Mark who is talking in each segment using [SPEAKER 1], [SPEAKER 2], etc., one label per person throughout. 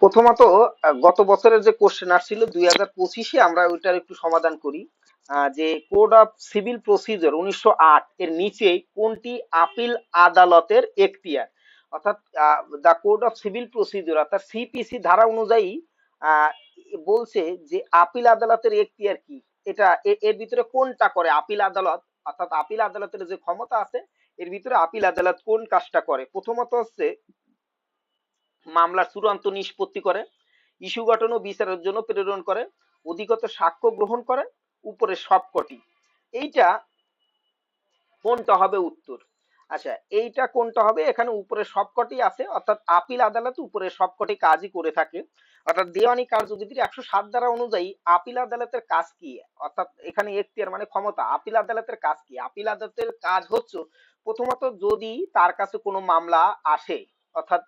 [SPEAKER 1] প্রথমত গত বছরের যে কোশ্চেন আসছিল 2025-এ আমরা ওইটার একটু সমাধান করি। যে কোড অফ সিভিল প্রসিজার 1908 এর নিচে কোনটি আপিল আদালতের এখতিয়ার? অর্থাৎ দা কোড অফ সিভিল প্রসিজার অর্থাৎ সিপিসি ধারা অনুযায়ী আহ, বলছে যে আপিল আদালতের এখতিয়ার কি। এটা এর ভিতরে কোনটা করে আপিল আদালত, অর্থাৎ আপিল আদালতের যে ক্ষমতা আছে এর ভিতরে আপিল আদালত কোন কাজটা করে? প্রথমত হচ্ছে মামলার চূড়ান্ত নিষ্পত্তি করে, ইস্যু গঠন ও বিচারের জন্য প্রেরণ করে, অধিগত সাক্ষ্য গ্রহণ করে, উপরের সবকটি। এইটা কোনটা হবে উত্তর? আচ্ছা, এইটা কোনটা হবে? এখানে উপরে সবকটি আছে, অর্থাৎ আপিল আদালত উপরে সবকটি কাজই করে থাকে। অর্থাৎ দেওয়ানি কার্যবিধির 107 ধারা অনুযায়ী আপিল আদালতের কাজ কি? অর্থাৎ এখানে এখতিয়ার মানে ক্ষমতা। আপিল আদালতের কাজ কি? আপিল আদালতের কাজ হচ্ছে প্রথমত যদি তার কাছে কোনো মামলা আসে, অর্থাৎ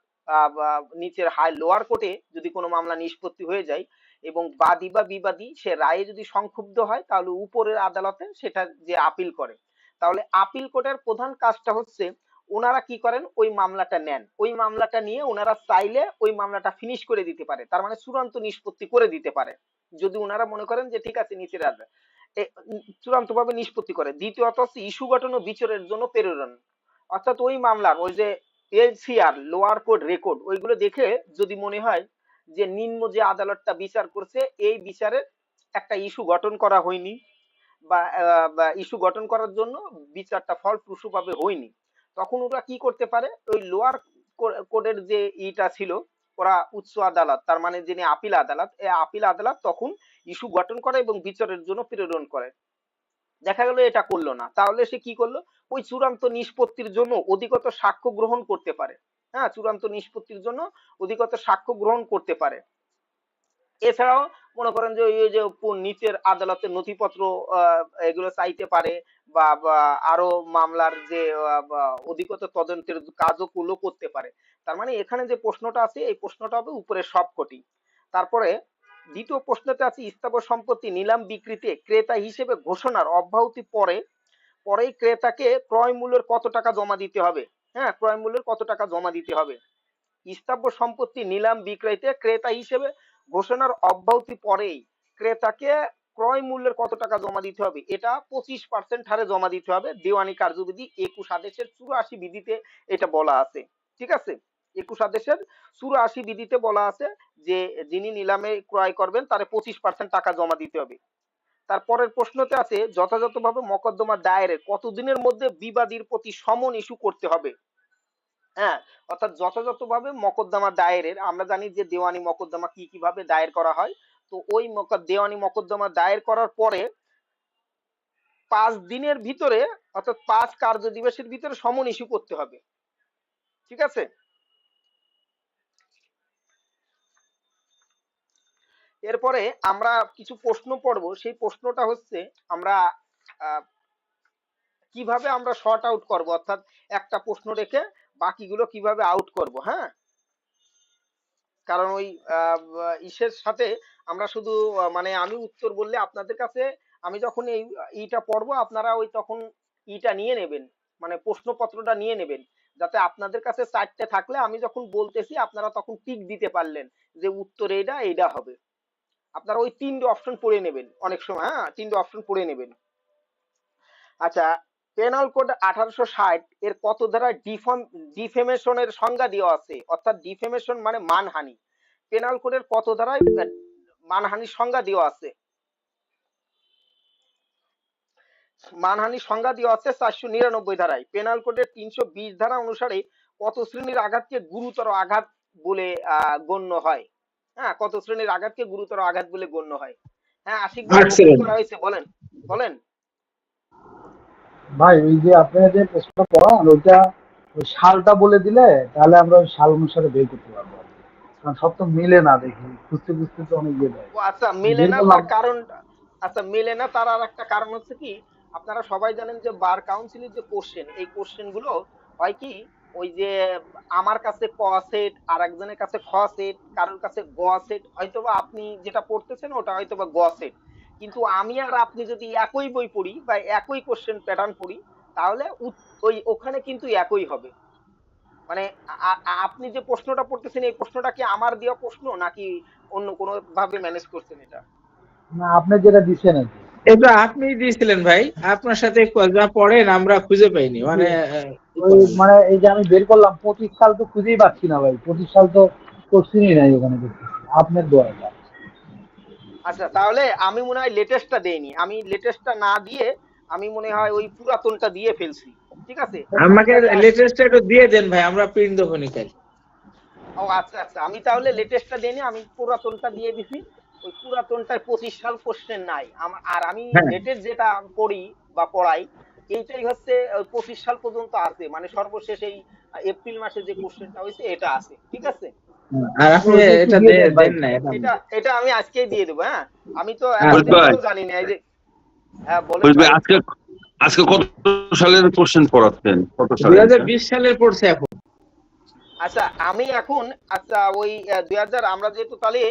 [SPEAKER 1] নিচের হাই লোয়ার কোর্টে যদি কোনো মামলা নিষ্পত্তি হয়ে যায় এবং বাদী বা বিবাদী সে রায়ে যদি সংক্ষুব্ধ হয়, তাহলে উপরের আদালতে সেটা যে আপিল করে, তাহলে আপিল কোর্টের প্রধান কাজটা হচ্ছে ওনারা কি করেন, ওই মামলাটা নেন, ওই মামলাটা নিয়ে ওনারা চাইলে ওই মামলাটা ফিনিশ করে দিতে পারে, তার মানে চূড়ান্ত নিষ্পত্তি করে দিতে পারে। যদি ওনারা মনে করেন যে ঠিক আছে নিচের চূড়ান্ত ভাবে নিষ্পত্তি করে। দ্বিতীয়ত হচ্ছে ইস্যু গঠন ও বিচারের জন্য প্রেরণ, অর্থাৎ ওই মামলার ওই যে এলসিআর লোয়ার কোর্ট রেকর্ড ওইগুলো দেখে যদি মনে হয় যে নিম্ন যে আদালতটা বিচার করছে এই বিচারের একটা ইস্যু গঠন করা হয়নি বা ইস্যু গঠন করার জন্য বিচারটা ফলপ্রসূভাবে হয়নি, তখন ওরা কি করতে পারে, ওই লোয়ার কোর্টের যে ইটা ছিল ওরা উচ্চ আদালত, তার মানে যিনি আপিল আদালত, এই আপিল আদালত তখন ইস্যু গঠন করে এবং বিচারের জন্য প্রেরণ করে। দেখা গেল এটা করলো না, তাহলে সে কি করলো, ওই চূড়ান্ত নিষ্পত্তির জন্য অধিকতর সাক্ষ্য গ্রহণ করতে পারে। হ্যাঁ, চূড়ান্ত নিষ্পত্তির জন্য অধিকতর সাক্ষ্য গ্রহণ করতে পারে। এছাড়াও মনে করেন যে ওই যে নিচের আদালতের নথিপত্র এগুলো চাইতে পারে, বা আরো মামলার যে অধিকতর তদন্তের কাজগুলো করতে পারে। তার মানে এখানে যে প্রশ্নটা আছে এই প্রশ্নটা হবে উপরের সবকটি। তারপরে দ্বিতীয় প্রশ্নতে আছে স্থাবর সম্পত্তি নিলাম বিক্রিতে ক্রেতা হিসেবে ঘোষণার অব্যাহতি পরেই ক্রেতাকে ক্রয় মূল্যের কত টাকা জমা দিতে হবে? হ্যাঁ, ক্রয় মূল্যের কত টাকা জমা দিতে হবে? স্থাবর সম্পত্তি নিলাম বিক্রয়তে ক্রেতা হিসেবে ঘোষণার অব্যাহতি পরেই ক্রেতাকে ক্রয় মূল্যের কত টাকা জমা দিতে হবে? এটা 25% হারে জমা দিতে হবে। দেওয়ানি কার্যবিধি 21 আদেশের 84 বিধিতে এটা বলা আছে। ঠিক আছে, 21 আদেশের 84 বিধিতে বলা আছে যে যিনি নিলামে ক্রয় করবেন তারে 25% টাকা জমা দিতে হবে। তারপরের প্রশ্নতে আছে যথাযথভাবে মকদ্দমা দায়েরের কতদিনের মধ্যে বিবাদীর প্রতি সমন ইস্যু করতে হবে? হ্যাঁ, অর্থাৎ যথাযথভাবে মকদ্দমা দায়েরের, আমরা জানি যে দেওয়ানি মকদ্দমা কি কিভাবে দায়ের করা হয়। তো ওই দেওয়ানি মকদ্দমা দায়ের করার পরে 5 দিনের ভিতরে, অর্থাৎ 5 কার্য দিবসের ভিতরে সমন ইস্যু করতে হবে। ঠিক আছে, এরপরে আমরা কিছু প্রশ্ন পড়বো। সেই প্রশ্নটা হচ্ছে আমরা আহ, কিভাবে আমরা শর্ট আউট করব, অর্থাৎ একটা প্রশ্ন রেখে বাকিগুলো কিভাবে আউট করব। হ্যাঁ, কারণ ওই ইসের সাথে আমরা শুধু মানে আমি উত্তর বললে আপনাদের কাছে, আমি যখন এই ইটা পড়বো আপনারা ওই তখন ইটা নিয়ে নেবেন, মানে প্রশ্নপত্রটা নিয়ে নেবেন, যাতে আপনাদের কাছে 4টে থাকলে আমি যখন বলতেছি আপনারা তখন টিক দিতে পারলেন যে উত্তর এইটা এইটা হবে। আপনারা ওই 3টে অপশন পড়ে নেবেন অনেক সময়, হ্যাঁ 3টে অপশন পড়ে নেবেন। আচ্ছা, পেনাল কোড 1860 এর কত ধারায় ডিফেমেশনের সংজ্ঞা দেওয়া আছে? অর্থাৎ ডিফেমেশন মানে মানহানি। পেনাল কোডের কত ধারায় মানহানির সংজ্ঞা দেওয়া আছে? মানহানির সংজ্ঞা দেওয়া আছে 499 ধারায়। পেনাল কোডের 320 ধারা অনুসারে কত শ্রেণীর আঘাতকে গুরুতর আঘাত বলে গণ্য হয়? হ্যাঁ, কত শ্রেণীর আঘাতকে গুরুতর আঘাত বলে গণ্য হয়? হ্যাঁ, আশিক ভাই কমেন্ট
[SPEAKER 2] 8 শ্রেণী।
[SPEAKER 1] করা হয়েছে, বলেন বলেন।
[SPEAKER 2] ভাই ওই যে আপনারা যে প্রশ্নটা পড়ান ওইটা ওই সালটা বলে দিলে তাহলে আমরা ওই সাল অনুসারে বের করতে পারবো আর কি। কারণ সব তো মিলে না, দেখি খুঁজতে খুঁজতে তো অনেক ইয়ে যায়।
[SPEAKER 1] ও আচ্ছা,
[SPEAKER 2] আমি
[SPEAKER 1] মেলে
[SPEAKER 2] বের
[SPEAKER 1] না
[SPEAKER 2] করলাম।
[SPEAKER 1] তার কারণ, আচ্ছা মেলে না তার আর একটা কারণ হচ্ছে কি, আপনারা সবাই জানেন যে বার কাউন্সিলের যে কোশ্চেন, এই কোশ্চেন গুলো হয় কি, ওই যে আমার কাছে ক সেট আর একজনের কাছে খ সেট, কারোর কাছে গ সেট, হয়তোবা আপনি যেটা পড়তেছেন ওটা হয়তোবা গ সেট, কিন্তু আমি আর আপনি যদি একই বই পড়ি বা একই কোশ্চেন প্যাটার্ন পড়ি তাহলে ওই ওখানে কিন্তু একই হবে। মানে আপনি যে প্রশ্নটা পড়তেছেন এই প্রশ্নটা কি আমার দেওয়া প্রশ্ন নাকি অন্য কোনো ভাবে ম্যানেজ করছেন এটা?
[SPEAKER 2] না, আপনি যেটা দিচ্ছেন আর কি।
[SPEAKER 3] এটা আপনি দিয়েছিলেন ভাই, আপনার সাথে যা পড়েন আমরা খুঁজে পাইনি, মানে কি
[SPEAKER 2] ওই
[SPEAKER 3] করা যায়?
[SPEAKER 2] মানে এই যে আমি বের করলাম 25 সাল তো খুঁজেই পাচ্ছি না ভাই, 25 সাল তো কোশ্চিনই নাই ওখানে দেখতেছি আপনার দোয়াটা।
[SPEAKER 1] আচ্ছা, তাহলে আমি মনে হয় লেটেস্টটা দেইনি, আমি লেটেস্টটা না দিয়ে আমি মনে হয় ওই পুরাতনটা দিয়ে ফেলছি। ঠিক আছে, আমি
[SPEAKER 3] আমাকে
[SPEAKER 1] তাহলে
[SPEAKER 3] লেটেস্ট একটু দিয়ে দেন ভাই, আমরা প্রিন্ট দেবো নি কাল।
[SPEAKER 1] ও আচ্ছা আচ্ছা, আমি তাহলে লেটেস্টটা দিইনি, আমি পুরাতনটা দিয়ে দিছি। ওই পুরাতনটায় 25 সাল কোশ্চেন নাই আমার, আর আমি
[SPEAKER 3] হ্যাঁ,
[SPEAKER 1] লেটেস্ট যেটা পড়ি বা পড়াই এইটাই হচ্ছে 25 সাল পর্যন্ত আছে, মানে সর্বশেষ এই এপ্রিল মাসে যে কোশ্চেনটা হয়েছে এটা আছে। ঠিক আছে,
[SPEAKER 3] আর
[SPEAKER 2] তাহলে
[SPEAKER 3] আপনি
[SPEAKER 2] ওইটা একটু
[SPEAKER 3] এটা
[SPEAKER 2] দিয়ে দেন ভাই।
[SPEAKER 3] দেন না এটা।
[SPEAKER 1] এটা এটা আমি আজকেই দিয়ে দেবো। হ্যাঁ, আমি তো
[SPEAKER 3] আচ্ছা,
[SPEAKER 1] এতদিন
[SPEAKER 4] ভাই
[SPEAKER 1] তো জানি না এই যে। হ্যাঁ বলেন
[SPEAKER 4] ফরিদ ভাই,
[SPEAKER 1] ভাই।
[SPEAKER 4] আজকে আজকে কত সালের কোশ্চেন পড়াচ্ছেন? কত সালে এটা?
[SPEAKER 3] 2020 সালের পড়ছে এখন।
[SPEAKER 1] আচ্ছা আমি এখন, আচ্ছা ওই 2000, আমরা যেহেতু তাহলে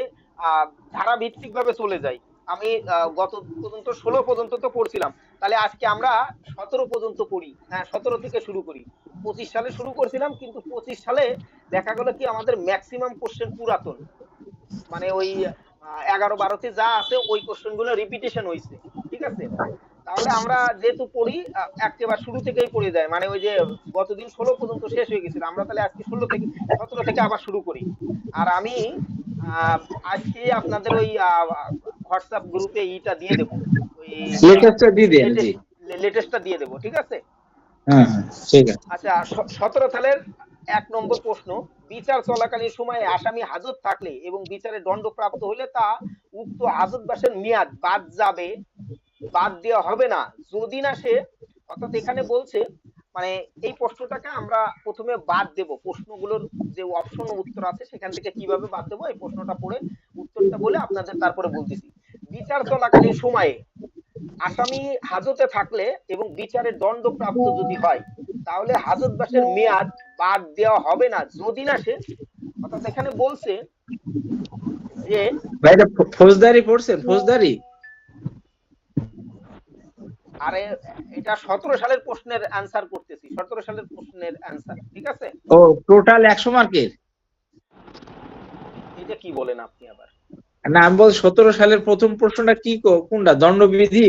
[SPEAKER 1] ধারাভিত্তিক ভাবে চলে যাই। আমি গত পর্যন্ত 16 পর্যন্ত তো পড়ছিলাম, তাহলে আজকে আমরা 17 পর্যন্ত পড়ি। হ্যাঁ, 17 থেকে শুরু করি। 25 সালে শুরু করছিলাম, কিন্তু 25 সালে দেখা গেল কি আমাদের ম্যাক্সিমাম কোশ্চেন পুরাতন, মানে ওই 11-12তে যা আছে ওই কোশ্চেন গুলো রিপিটেশন হয়েছে। ঠিক আছে, তাহলে আমরা যেহেতু পড়ি একেবারে শুরু থেকেই পড়ে যায়, মানে ওই যে গতদিন 16 পর্যন্ত শেষ হয়ে গেছিল, আমরা তাহলে আজকে 17 থেকে আবার শুরু করি। আর আমি আহ, আজকে আপনাদের ওই হোয়াটসঅ্যাপ গ্রুপে ইটা দিয়ে দেবো, ওই
[SPEAKER 3] লেটেস্টটা দিয়ে দেন জি।
[SPEAKER 1] লেটেস্ট লেটেস্টটা দিয়ে দেবো। ঠিক আছে।
[SPEAKER 3] হ্যাঁ হ্যাঁ, ঠিক আছে।
[SPEAKER 1] আচ্ছা, 17 সালের 1 নম্বর প্রশ্ন, বিচার চলাকালীন সময়ে আসামি হাজত থাকলে এবং বিচারে দণ্ডপ্রাপ্ত হলে তা উক্ত হাজতবাসের মেয়াদ বাদ দেওয়া হবে না যদি না সে, অর্থাৎ এখানে বলছে মানে এই প্রশ্নটাকে আমরা প্রথমে বাদ দেব, প্রশ্নগুলোর যে অপশন উত্তর আছে সেখান থেকে কিভাবে বাদ দেবো এই প্রশ্নটা পড়ে উত্তরটা বলে আপনাদের তারপরে বলতেছি। বিচার চলাকালীন সময়ে আসামি হাজতে থাকলে এবং বিচারে দণ্ডপ্রাপ্ত যদি হয় তাহলে হাজতবাসের মেয়াদ বাদ দেওয়া হবে না যদি না সে, অর্থাৎ এখানে বলছে যে,
[SPEAKER 3] ভাই এটা ফৌজদারি পড়ছেন, ফৌজদারি?
[SPEAKER 1] আরে এটা 17 সালের প্রশ্নের অ্যান্সার করতেছি, 17 সালের প্রশ্নের অ্যান্সার। ঠিক আছে,
[SPEAKER 3] ও টোটাল 100 মার্কের?
[SPEAKER 1] এটা কি বলেন আপনি আবার?
[SPEAKER 3] না আমি বল 17 সালের প্রথম প্রশ্নটা কি কোনটা, দণ্ডবিধি?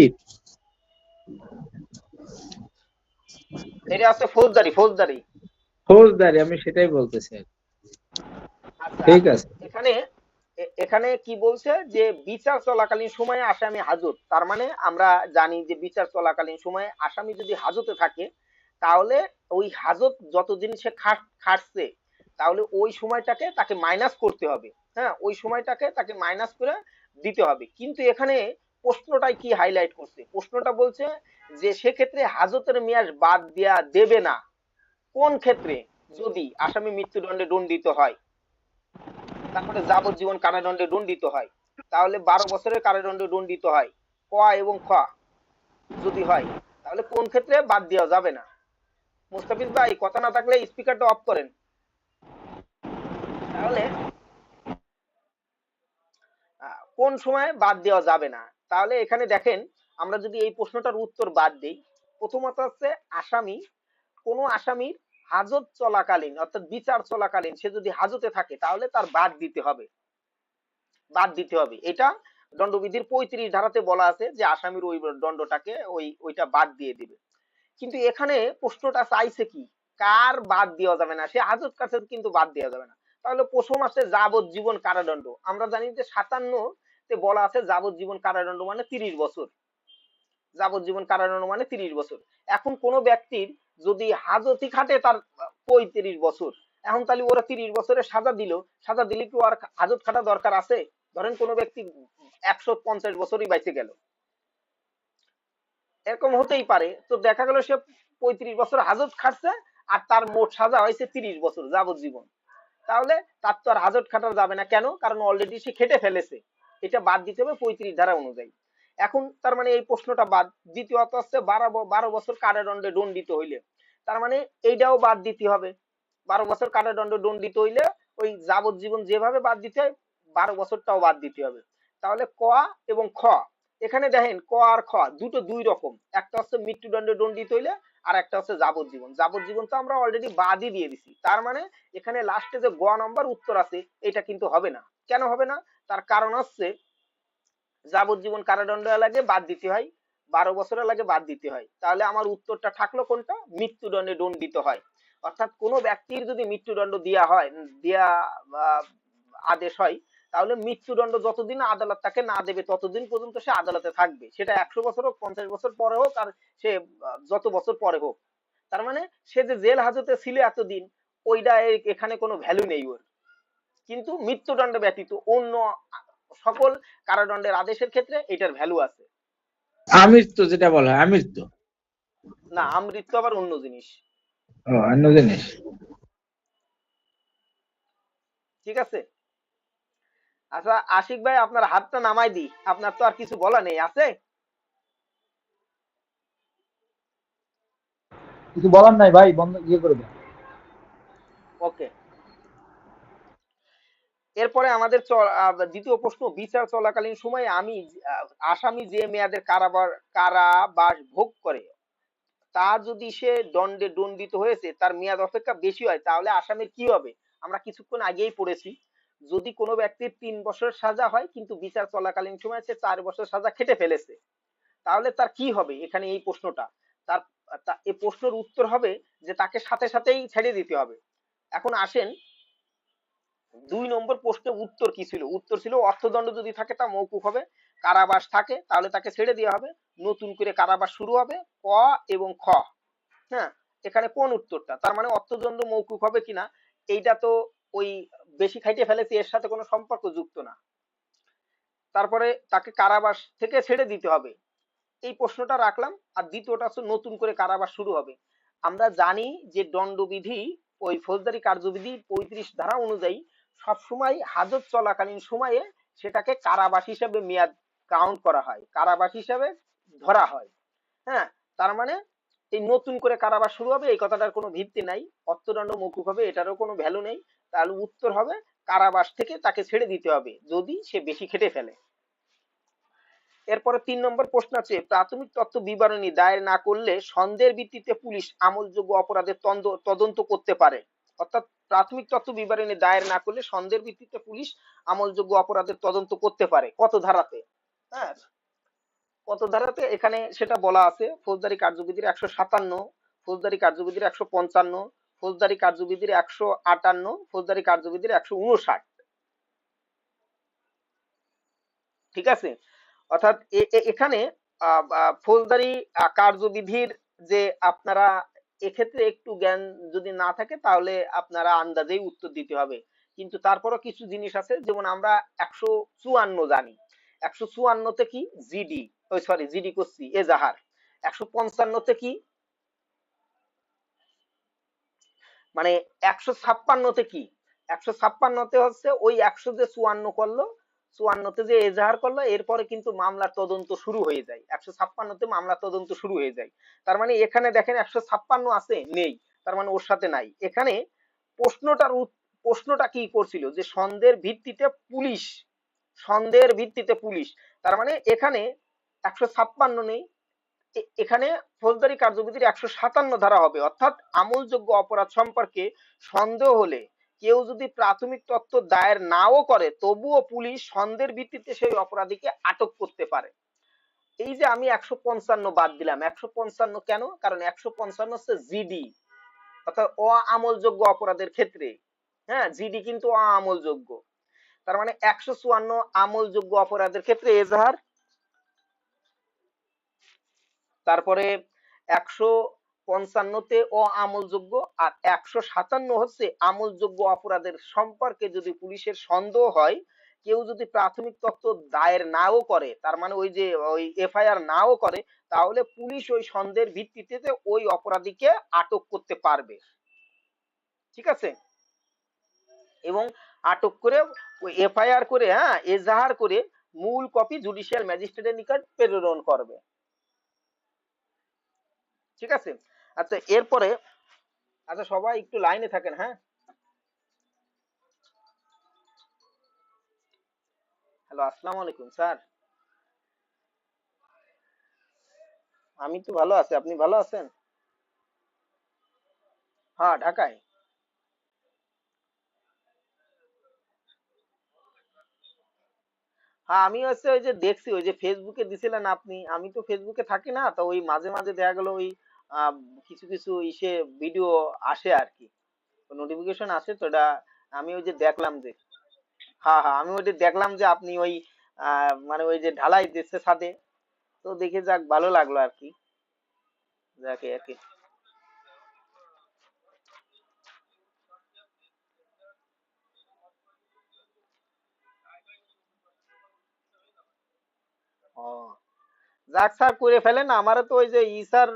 [SPEAKER 1] এটা আছে ফৌজদারি, ফৌজদারি।
[SPEAKER 3] ফৌজদারি, আমি সেটাই বলতেছি।
[SPEAKER 1] আচ্ছা,
[SPEAKER 3] ঠিক আছে।
[SPEAKER 1] এখানে এখানে কি বলছে যে বিচার চলাকালীন সময়ে আসামি হাজত, তার মানে আমরা জানি যে বিচার চলাকালীন সময়ে আসামি যদি হাজতে থাকে তাহলে ওই হাজত যতদিন সে খাটছে তাহলে ওই সময়টাকে তাকে মাইনাস করতে হবে। হ্যাঁ, ওই সময়টাকে তাকে মাইনাস করে দিতে হবে। কিন্তু এখানে প্রশ্নটাই কি হাইলাইট করছে, প্রশ্নটা বলছে যে সেক্ষেত্রে হাজতের মেয়াদ বাদ দেয়া দেবে না। কোন ক্ষেত্রে? যদি আসামি মৃত্যুদণ্ডে দণ্ডিত হয়, তারপরে যাবজ্জীবন কারাদণ্ডে দণ্ডিত হয়, তাহলে 12 বছরের কারাদণ্ডে দণ্ডিত হয়, ক এবং খ যদি হয় তাহলে কোন ক্ষেত্রে বাদ দেওয়া যাবে না? মুস্তাফিজ ভাই কথা না থাকলে স্পিকারটা অফ করেন। তাহলে কোন সময় বাদ দেওয়া যাবে না? তাহলে এখানে দেখেন, আমরা যদি এই প্রশ্নটার উত্তর বাদ দেই, প্রথমত হচ্ছে আসামি, কোন আসামির হাজত চলাকালীন অর্থাৎ বিচার চলাকালীন সে যদি হাজতে থাকে তাহলে তার বাদ দিতে হবে, বাদ দিতে হবে। এটা দণ্ডবিধির 35 ধারাতে বলা আছে যে আসামির ওই দণ্ডটাকে ওইটা বাদ দিয়ে দিবে। কিন্তু এখানে প্রশ্নটা চাইছে কি, কার বাদ দেওয়া যাবে না? সে হাজত কাছে কিন্তু বাদ দেওয়া যাবে না। তাহলে প্রথম আছে যাবজ্জীবন কারাদণ্ড। আমরা জানি যে 57 তে বলা আছে যাবজ্জীবন কারাদণ্ড মানে 30 বছর, যাবজ্জীবন কারাদণ্ড মানে 30 বছর। এখন কোন ব্যক্তির যদি হাজতি খাটে তার 35 বছর, এখন তাহলে ওরা 30 বছরের সাজা দিলে কি আর হাজত খাটা দরকার আছে? ধরেন কোন ব্যক্তি 150 বছরই বাইচে গেল, এরকম হতেই পারে, তো দেখা গেল সে 35 বছর হাজত খাটছে আর তার মোট সাজা হয়েছে 30 বছর যাবজ্জীবন, তাহলে তার তো আর হাজত খাটা যাবে না। কেন? কারণ অলরেডি সে খেটে ফেলেছে, এটা বাদ দিতে হবে 35 ধারা অনুযায়ী। এখন তার মানে এই প্রশ্নটা বাদ। দ্বিতীয়ত হচ্ছে 12 বছর কারাদণ্ডে দণ্ডিত হইলে, তার মানে এইটাও বাদ দিতে হবে। 12 বছর কারাদণ্ডে দণ্ডিত হইলে ওই যাবজ্জীবন যেভাবে বাদ দিতে হয় 12 বছরটাও বাদ দিতে হবে। তাহলে ক এবং খ, এখানে দেখেন ক আর খ দুটো দুই রকম, একটা হচ্ছে মৃত্যুদণ্ডে দণ্ডিত হইলে আর একটা হচ্ছে যাবজ্জীবন। যাবজ্জীবন তো আমরা অলরেডি বাদই দিয়ে দিছি, তার মানে এখানে লাস্টে যে গ নম্বর উত্তর আছে এটা কিন্তু হবে না। কেন হবে না? তার কারণ হচ্ছে যাবজ্জীবন কারাদণ্ড লাগে বাদ দিতে হয়, 12 বছরের লাগে বাদ দিতে হয়। তাহলে আমার উত্তরটা থাকলো কোনটা? মৃত্যুদণ্ডে দণ্ডিত হয়। অর্থাৎ কোনো ব্যক্তির যদি মৃত্যুদণ্ড দেয়া হয়, দেয়া আদেশ হয়, তাহলে মৃত্যুদণ্ড যতদিন আদালত তাকে না দেবে ততদিন পর্যন্ত সে আদালতে থাকবে, সেটা 100 বছর হোক, 50 বছর পরে হোক, আর সে যত বছর পরে হোক। তার মানে সে যে জেল হাজতে ছিল এতদিন, ওইটা এখানে কোনো ভ্যালু নেই ওর। কিন্তু মৃত্যুদণ্ড ব্যতীত অন্য সকল কারাদণ্ডের আদেশের ক্ষেত্রে এটার ভ্যালু আছে।
[SPEAKER 3] আমৃত্যু যেটা বলা হয়, আমৃত্যু।
[SPEAKER 1] না, আমৃত্যু আবার অন্য জিনিস।
[SPEAKER 3] অন্য জিনিস।
[SPEAKER 1] ঠিক আছে। আচ্ছা আশিক ভাই, আপনার হাতটা নামাই দি, আপনার তো আর কিছু বলা নেই, আছে?
[SPEAKER 2] কিছু বলার নাই ভাই, বন্ধ করে দেন।
[SPEAKER 1] ওকে। এরপরে আমাদের দ্বিতীয় প্রশ্ন, বিচার চলাকালীন সময়ে আসামি যে মেয়াদের কারাবাস ভোগ করে, তার যদি সে দণ্ডে দণ্ডিত হয়েছে তার মেয়াদ অপেক্ষা বেশি হয়, তাহলে আসামির কি হবে? আমরা কিছুক্ষণ আগেই পড়েছি, যদি কোনো ব্যক্তির 3 বছর সাজা হয় কিন্তু বিচার চলাকালীন সময় সে 4 বছর সাজা খেটে ফেলেছে, তাহলে তার কি হবে? এখানে এই প্রশ্নটা, তার এই প্রশ্নের উত্তর হবে যে তাকে সাথে সাথেই ছেড়ে দিতে হবে। এখন আসেন 2 নম্বর প্রশ্নের উত্তর কি ছিল? উত্তর ছিল অর্থদণ্ড যদি থাকে তা মওকুফ হবে, কারাবাস থাকে তাহলে তাকে ছেড়ে দেওয়া হবে, নতুন করে কারাবাস শুরু হবে। ক এবং খ। হ্যাঁ, এখানে কোন উত্তরটা? তার মানে অর্থদণ্ড মওকুফ হবে কিনা, এইটা তো ওই বেশি খাইতে ফেলেছে এর সাথে কোনো সম্পর্ক যুক্ত না। তারপরে তাকে কারাবাস থেকে ছেড়ে দিতে হবে, এই প্রশ্নটা রাখলাম। আর দ্বিতীয়টা হচ্ছে নতুন করে কারাবাস শুরু হবে। আমরা জানি যে দণ্ডবিধি, ওই ফৌজদারি কার্যবিধি 35 ধারা অনুযায়ী সবসময় হাজত চলাকালীন সময়ে সেটাকে কারাবাস হিসেবে মেয়াদ কাউন্ট করা হয়, কারাবাস হিসেবে ধরা হয়। হ্যাঁ, তার মানে এই নতুন করে কারাবাস শুরু হবে এই কথাটার কোনো ভিত্তি নাই, অর্থদণ্ড মওকুফ হবে এটারও কোনো ভ্যালু নেই। তাহলে উত্তর হবে কারাবাস থেকে তাকে ছেড়ে দিতে হবে যদি সে বেশি খেটে ফেলে। এরপরে 3 নম্বর প্রশ্ন আছে, প্রাথমিক তথ্য বিবরণী দায়ের না করলে সন্দেহের ভিত্তিতে পুলিশ আমলযোগ্য অপরাধের তদন্ত করতে পারে। অর্থাৎ প্রাথমিক তথ্য বিবরণী দায়ের না করলে সন্দেহের ভিত্তিতে পুলিশ আমলযোগ্য অপরাধের তদন্ত করতে পারে। কত ধারাতে? হ্যাঁ, কত ধারাতে এখানে সেটা বলা আছে। ফৌজদারি কার্যবিধির 157, ফৌজদারি কার্যবিধির 155, ফৌজদারি কার্যবিধির 158, ফৌজদারি কার্যবিধির 159। ঠিক আছে। অর্থাৎ এখানে ফৌজদারি কার্যবিধির যে আপনারা এক্ষেত্রে একটু জ্ঞান যদি না থাকে তাহলে আপনারা আন্দাজেই উত্তর দিতে হবে, কিন্তু তারপরও কিছু জিনিস আছে, যেমন আমরা 154 জানি, 154তে কি জিডি, ওই সরি জিডি করছি এজাহার। 155তে কি, মানে 156তে কি, 156তে হচ্ছে ওই 100 যে 54 করলো, 54তে যে এজাহার করলো এরপরে কিন্তু মামলার তদন্ত শুরু হয়ে যায়, 156তে মামলার তদন্ত শুরু হয়ে যায়। তার মানে এখানে দেখেন 156 আছে, নেই, তার মানে ওর সাথে নাই। এখানে প্রশ্নটা কি করছিল যে সন্দেহের ভিত্তিতে পুলিশ, সন্দেহের ভিত্তিতে পুলিশ, তার মানে এখানে 156 নেই, এখানে ফৌজদারি কার্যবিধির 157 ধারা হবে। অর্থাৎ আমলযোগ্য অপরাধ সম্পর্কে সন্দেহ হলে কেউ যদি প্রাথমিক তথ্য দায়ের নাও করে তবুও পুলিশ সন্দেহের ভিত্তিতে সেই অপরাধীকে আটক করতে পারে। এই যে আমি 155 বাদ দিলাম, 155 কেন? কারণ 155 হচ্ছে জিডি, অর্থাৎ অআমলযোগ্য অপরাধের ক্ষেত্রে। হ্যাঁ, জিডি কিন্তু অআমলযোগ্য, তার মানে 154 আমলযোগ্য অপরাধের ক্ষেত্রে এজাহার। তারপরে 155তে অআমলযোগ্য, আর 157 হচ্ছে আমলযোগ্য অপরাধের সম্পর্কে যদি পুলিশের সন্দেহ হয়, কেউ যদি প্রাথমিক তথ্য দায়ের নাও করে, তার মানে ওই যে ওই এফআইআর নাও করে, তাহলে পুলিশ ওই সন্দেহের ভিত্তিতে ওই অপরাধীকে আটক করতে পারবে। ঠিক আছে, এবং আটক করে ওই এফআইআর করে, হ্যাঁ, এজাহার করে মূল কপি জুডিশিয়াল ম্যাজিস্ট্রেটের নিকট প্রেরণ করবে। ঠিক আছে। আচ্ছা এরপরে, আচ্ছা সবাই একটু লাইনে থাকেন। হ্যাঁ, হ্যালো, আসসালামু আলাইকুম স্যার। আমি তো ভালো আছি, আপনি ভালো আছেন? হ্যাঁ, ঢাকায়। হ্যাঁ, আমি হচ্ছে ওই যে দেখছি, ওই যে ফেসবুকে দিছিলেন আপনি, আমি তো ফেসবুকে থাকি না, তো ওই মাঝে মাঝে দেখা গেল ওই আহ, কিছু কিছু ইসে ভিডিও আসে আর কি, নোটিফিকেশন আসে, তো এটা আমি ওই যে দেখলাম যে, হ্যাঁ হ্যাঁ, আমি ওই যে দেখলাম যে আপনি ওই মানে ওই যে ঢালাই দিচ্ছে ছাদে, তো দেখে যাক ভালো লাগলো আর কি, যাকে আর কি। ও, যাক স্যার, করে ফেলেন। আমারও তো ওই যে ই স্যার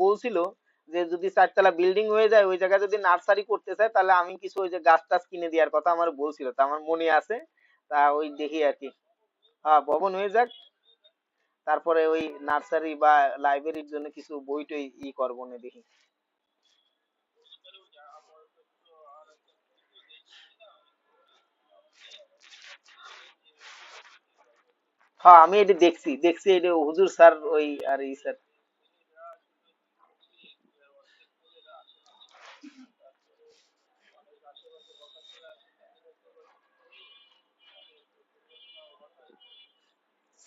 [SPEAKER 1] বলছিল যে যদি 4 তলা বিল্ডিং হয়ে যায় ওই জায়গায় যদি নার্সারি করতে চায় তাহলে আমি কিছু ওই যে গাছ টাছ কিনে দেওয়ার কথা আমার বলছিল, তা আমার মনে আছে। তা ওই দেখি আর কি। হ্যাঁ, ভবন হয়ে যাক, তারপরে ওই নার্সারি বা লাইব্রেরির জন্য কিছু বই টই করবো না দেখি। হ্যাঁ, আমি এটা দেখছি দেখছি, এটা হুজুর স্যার ওই আর ই স্যার।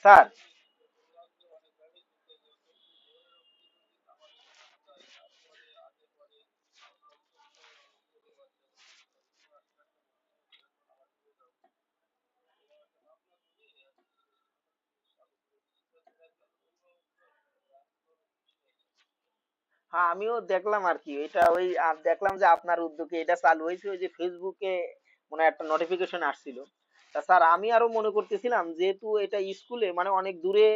[SPEAKER 1] স্যার, হ্যাঁ, আমিও দেখলাম আর কি, এটা ওই দেখলাম যে আপনার উদ্যোগে এটা চালু হয়েছে, ওই যে ফেসবুকে মনে হয় একটা নোটিফিকেশন আসছিল। তা স্যার, আমি আরো মনে করতেছিলাম যেহেতু এটা স্কুলে মানে অনেক দূরে,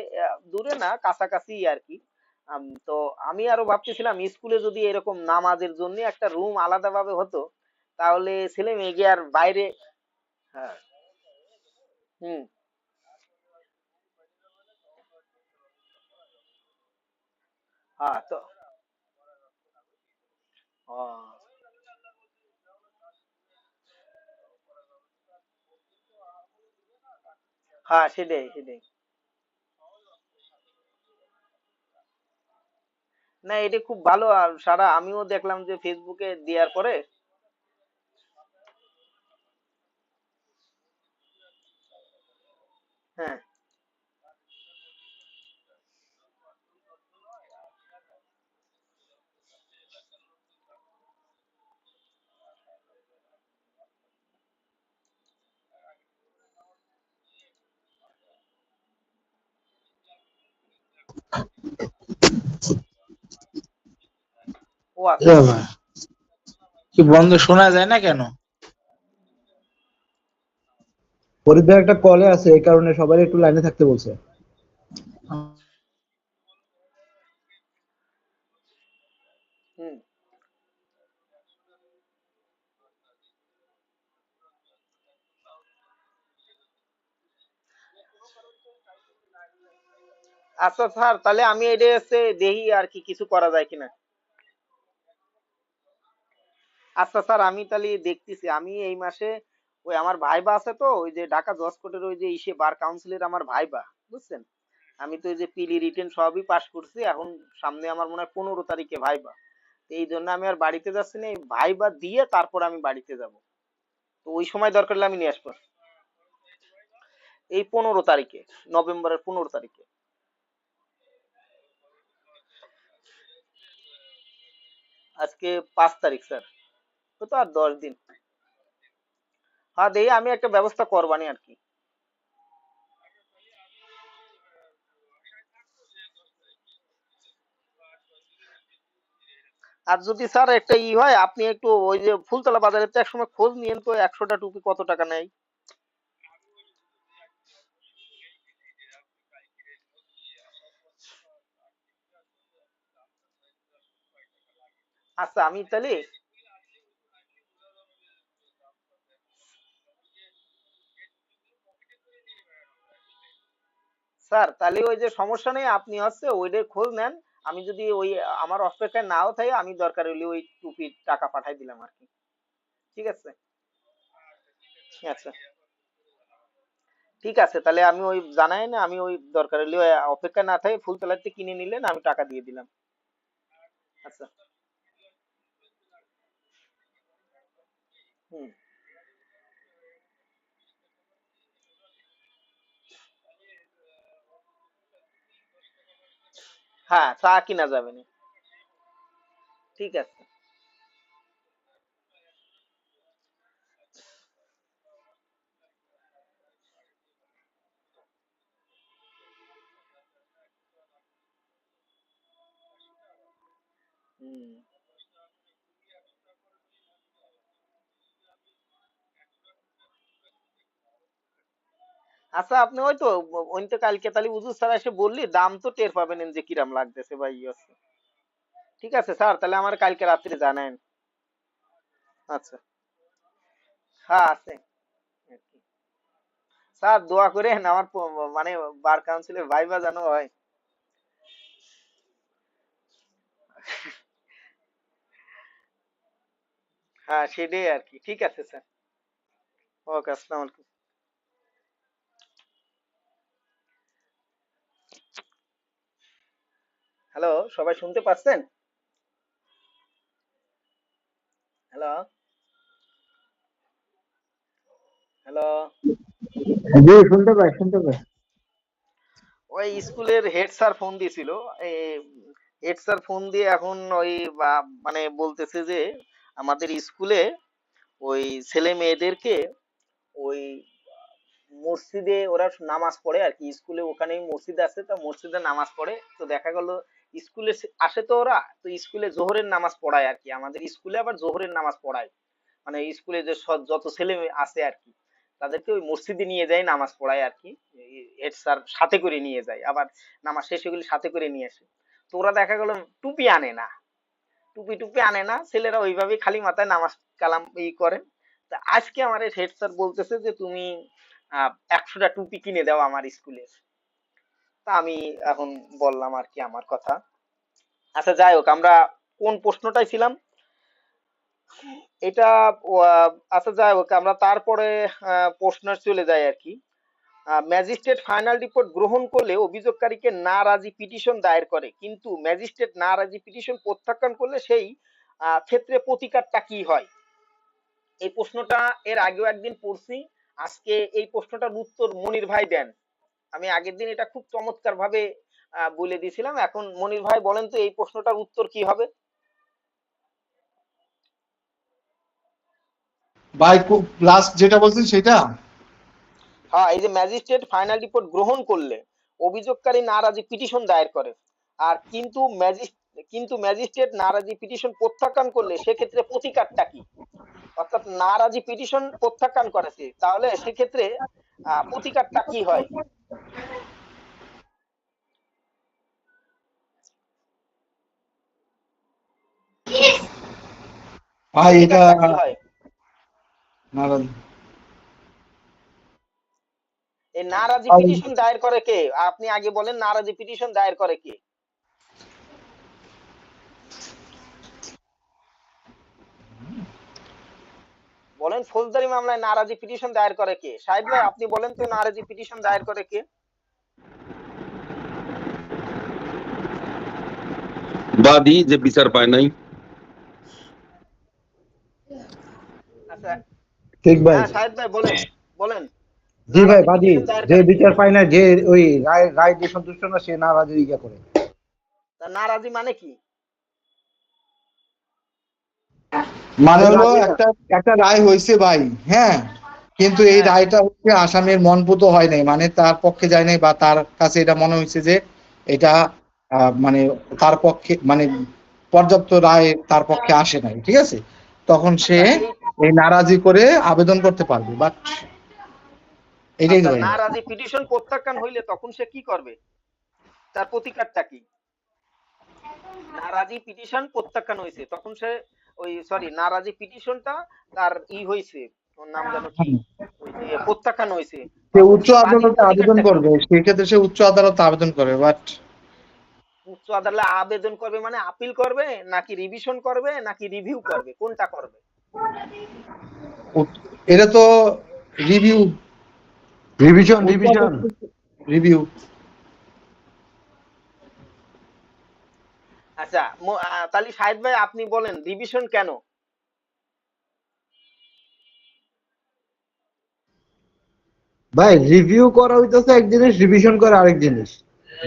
[SPEAKER 1] দূরে না, কাছাকাছি আর কি। তো আমি আরো ভাবতেছিলাম স্কুলে যদি এরকম নামাজের জন্য একটা রুম আলাদাভাবে হতো, তাহলে ছেলে মেয়ে গিয়ে আর বাইরে। হ্যাঁ। হুম। হ্যাঁ তো। ও, হ্যাঁ, সেটাই সেটাই। না, এটা খুব ভালো। আর সারা আমিও দেখলাম যে ফেসবুকে দেওয়ার পরে। হ্যাঁ। ও
[SPEAKER 3] এ
[SPEAKER 1] আচ্ছা আচ্ছা।
[SPEAKER 3] বাবা, কি বন্ধ শোনা যায় না কেন?
[SPEAKER 2] ফরিদ ভাই একটা কলে আছে, এই কারণে সবাই একটু লাইনে থাকতে বলছে।
[SPEAKER 1] হুম। আচ্ছা স্যার, তাহলে আমি এটা হচ্ছে দেখি আর কি কিছু করা যায় কিনা। আচ্ছা স্যার, আমি তাহলে দেখতেছি, আমি এই মাসে ওই আমার ভাইবা আছে তো, ওই যে ঢাকা জজ কোর্টের ওই যে ইসে বার কাউন্সিলের আমার ভাইবা, বুঝছেন। আমি তো এই যে পিলি রিটেন সবই পাস করছি, এখন সামনে আমার মনে হয় 15 তারিখে ভাইবা। এই জন্য আমি আর বাড়িতে যাচ্ছি না, এই ভাইবা দিয়ে তারপর আমি বাড়িতে যাব। তো ওই সময় দরকার হলে আমি নিয়ে আসবো। এই 15 তারিখে, নভেম্বরের 15 তারিখে। আজকে 5 তারিখ স্যার, তো তো আর 10 দিন। হ্যাঁ, দেখি আমি একটা ব্যবস্থা করবানি আর কি। আর যদি স্যার একটা হয়, আপনি একটু ওই যে ফুলতলা বাজারে তো একসময় খোঁজ নিয়েন তো, 100টা টুপি কত টাকা নেয়। আচ্ছা, আমি তাহলে স্যার, তাহলে ওই যে সমস্যা নেই, আপনি হচ্ছে ওইটার খোঁজ নেন। আমি যদি ওই আমার অপেক্ষায় নাও থাকি, আমি দরকার হলে ওই টুপির টাকা পাঠাই দিলাম আর কি। ঠিক আছে। আচ্ছা, ঠিক আছে, তাহলে আমি ওই জানাই না, আমি ওই দরকার হলে ওই অপেক্ষা না থাকি ফুলতলাতে কিনে নিলেন, আমি টাকা দিয়ে দিলাম। আচ্ছা। হুম। হ্যাঁ, চা কিনা যাবে না। ঠিক আছে। হুম। আচ্ছা, আপনি ওই তো ওই তো কালকে তাহলে হুজুর স্যার এসে বললি দাম তো টের পাবেন যে কিরাম লাগতেছে ভাই আছে। ঠিক আছে স্যার, তাহলে আমার কালকে রাত্রে জানান। আচ্ছা। হ্যাঁ আছে আর কি। স্যার দোয়া করেন আমার মানে বার কাউন্সিলে ভাইবা জানো হয়। হ্যাঁ সেটাই আর কি। ঠিক আছে স্যার। ওকে, আসসালামু আলাইকুম। হ্যালো, সবাই শুনতে পাচ্ছেন? Hello, hello.
[SPEAKER 2] জি, শুনতে পাই, শুনতে পাই।
[SPEAKER 1] ওই স্কুলের হেড স্যার ফোন দিয়েছিল। হেড স্যার ফোন দিয়ে এখন ওই মানে বলতেছে যে আমাদের স্কুলে ওই ছেলে মেয়েদেরকে ওই মসজিদে ওরা নামাজ পড়ে আর কি। স্কুলে ওখানেই মসজিদ আছে, তো মসজিদে নামাজ পড়ে। তো দেখা গেল স্কুলে আসে তো ওরা, তো স্কুলে জোহরের নামাজ পড়ায় আর কি। আমাদের স্কুলে আবার জোহরের নামাজ পড়ায়, মানে স্কুলে যে যত ছেলে মেয়ে আছে আর কি, তাদেরকে ওই মসজিদে নিয়ে যায় নামাজ পড়ায় আর কি। হেড স্যার সাথে করে নিয়ে যায়, আবার নামাজ শেষে গুলি সাথে করে নিয়ে আসে। তো ওরা দেখা গেল টুপি আনে না, টুপি টুপি আনে না, ছেলেরা ওইভাবে খালি মাথায় নামাজ কালাম করে। তা আজকে আমার হেড স্যার বলতেছে যে তুমি 100টা টুপি কিনে দাও আমার স্কুলে। তা আমি এখন বললাম আর কি আমার কথা। আচ্ছা যাই হোক, আমরা কোন প্রশ্নটাই ছিলাম এটা? আচ্ছা যাই হোক, আমরা তারপরে প্রশ্ন চলে যাই আর কি। ম্যাজিস্ট্রেট ফাইনাল রিপোর্ট গ্রহণ করলে অভিযোগকারীকে নারাজি পিটিশন দায়ের করে, কিন্তু ম্যাজিস্ট্রেট নারাজি পিটিশন প্রত্যাখ্যান করলে সেই ক্ষেত্রে প্রতিকারটা কি হয়? এই প্রশ্নটা এর আগেও একদিন পড়ছি। আজকে এই প্রশ্নটার উত্তর মনির ভাই দেন। আমি আগের দিন এটা খুব চমৎকার ভাবে বলে দিয়েছিলাম। এখন মনির ভাই বলেন তো এই প্রশ্নটার উত্তর কি হবে?
[SPEAKER 5] ভাই লাস্ট যেটা বলছেন সেটা।
[SPEAKER 1] হ্যাঁ, এই যে ম্যাজিস্ট্রেট ফাইনাল রিপোর্ট গ্রহণ করলে অভিযোগকারী নারাজি পিটিশন দায়ের করে, আর কিন্তু ম্যাজিস্ট্রেট নারাজি পিটিশন প্রত্যাখ্যান করলে সেক্ষেত্রে প্রতিকারটা কি? অর্থাৎ নারাজি পিটিশন প্রত্যাখ্যান করেছে, তাহলে সেক্ষেত্রে প্রতিকারটা কি হয়?
[SPEAKER 5] ভাই এটা
[SPEAKER 1] প্রতিকারটা কি হয়?
[SPEAKER 5] নারাজ।
[SPEAKER 1] এই নারাজি
[SPEAKER 5] ভাই,
[SPEAKER 1] পিটিশন দায়ের করে কে? আপনি আগে বলেন, নারাজি পিটিশন দায়ের করে কে? বলেন, ফৌজদারি মামলায় নারাজি পিটিশন দায়ের করে কে? শাহিদ ভাই আপনি বলেন তো, নারাজি পিটিশন দায়ের করে কে?
[SPEAKER 4] বাদী যে বিচার পায় নাই।
[SPEAKER 1] আচ্ছা।
[SPEAKER 2] ঠিক ভাই।
[SPEAKER 1] হ্যাঁ শাহিদ ভাই বলেন, বলেন।
[SPEAKER 2] জি ভাই,
[SPEAKER 1] নারাজি
[SPEAKER 2] বাদী
[SPEAKER 1] পিটিশন দায়ের
[SPEAKER 2] যে
[SPEAKER 1] করে কে?
[SPEAKER 2] বিচার পায় না, যে ওই রায় রায় যে সন্তুষ্ট না, সে নারাজি ইয়া করে।
[SPEAKER 1] তা নারাজি মানে কি?
[SPEAKER 5] মানে
[SPEAKER 2] ভাই
[SPEAKER 5] হলো
[SPEAKER 2] রাজি না।
[SPEAKER 5] একটা একটা রায় হয়েছে ভাই, হ্যাঁ, কিন্তু এই
[SPEAKER 1] হ্যাঁ।
[SPEAKER 5] রায়টা হচ্ছে আসামির মনপুত হয় নাই, মানে তার পক্ষে যায় নাই, বা তার কাছে এটা মনে হয়েছে যে এটা মানে তার পক্ষে, মানে পর্যাপ্ত রায় তার পক্ষে আসে নাই, ঠিক আছে, তখন সে
[SPEAKER 1] আচ্ছা এই
[SPEAKER 5] এই নারাজি করে আবেদন করতে পারবে, বাট এটাই তো
[SPEAKER 1] আচ্ছা,
[SPEAKER 5] ভাই।
[SPEAKER 1] নারাজি পিটিশন প্রত্যাখ্যান হইলে তখন সে কি করবে? তার প্রতিকারটা কি? নারাজি পিটিশন প্রত্যাখ্যান হয়েছে, তখন সে ওই সরি নারাজি পিটিশনটা তার হয়েছে, ওর নাম যেন কি, ওই যে প্রত্যাখ্যান হয়েছে,
[SPEAKER 5] সে
[SPEAKER 1] তখন
[SPEAKER 5] উচ্চ
[SPEAKER 1] সেই বাদীর
[SPEAKER 5] আদালতে আবেদন
[SPEAKER 1] প্রতিকারটা কি?
[SPEAKER 5] করবে, সেক্ষেত্রে সে উচ্চ আদালতে আবেদন করবে, বাট
[SPEAKER 1] উচ্চ আদালতে আবেদন করবে মানে আপিল করবে, নাকি রিভিশন করবে, নাকি রিভিউ করবে, কোনটা করবে?
[SPEAKER 5] এটা তো রিভিউ,
[SPEAKER 2] রিভিশন,
[SPEAKER 5] উচ্চ
[SPEAKER 2] রিভিশন।
[SPEAKER 5] আদালত রিভিউ।
[SPEAKER 1] আচ্ছা তাহলে শাহিদ ভাই আপনি বলেন রিভিশন কেন?
[SPEAKER 6] ভাই রিভিউ করা হইতেছে এক জিনিস, রিভিশন করা আরেক জিনিস।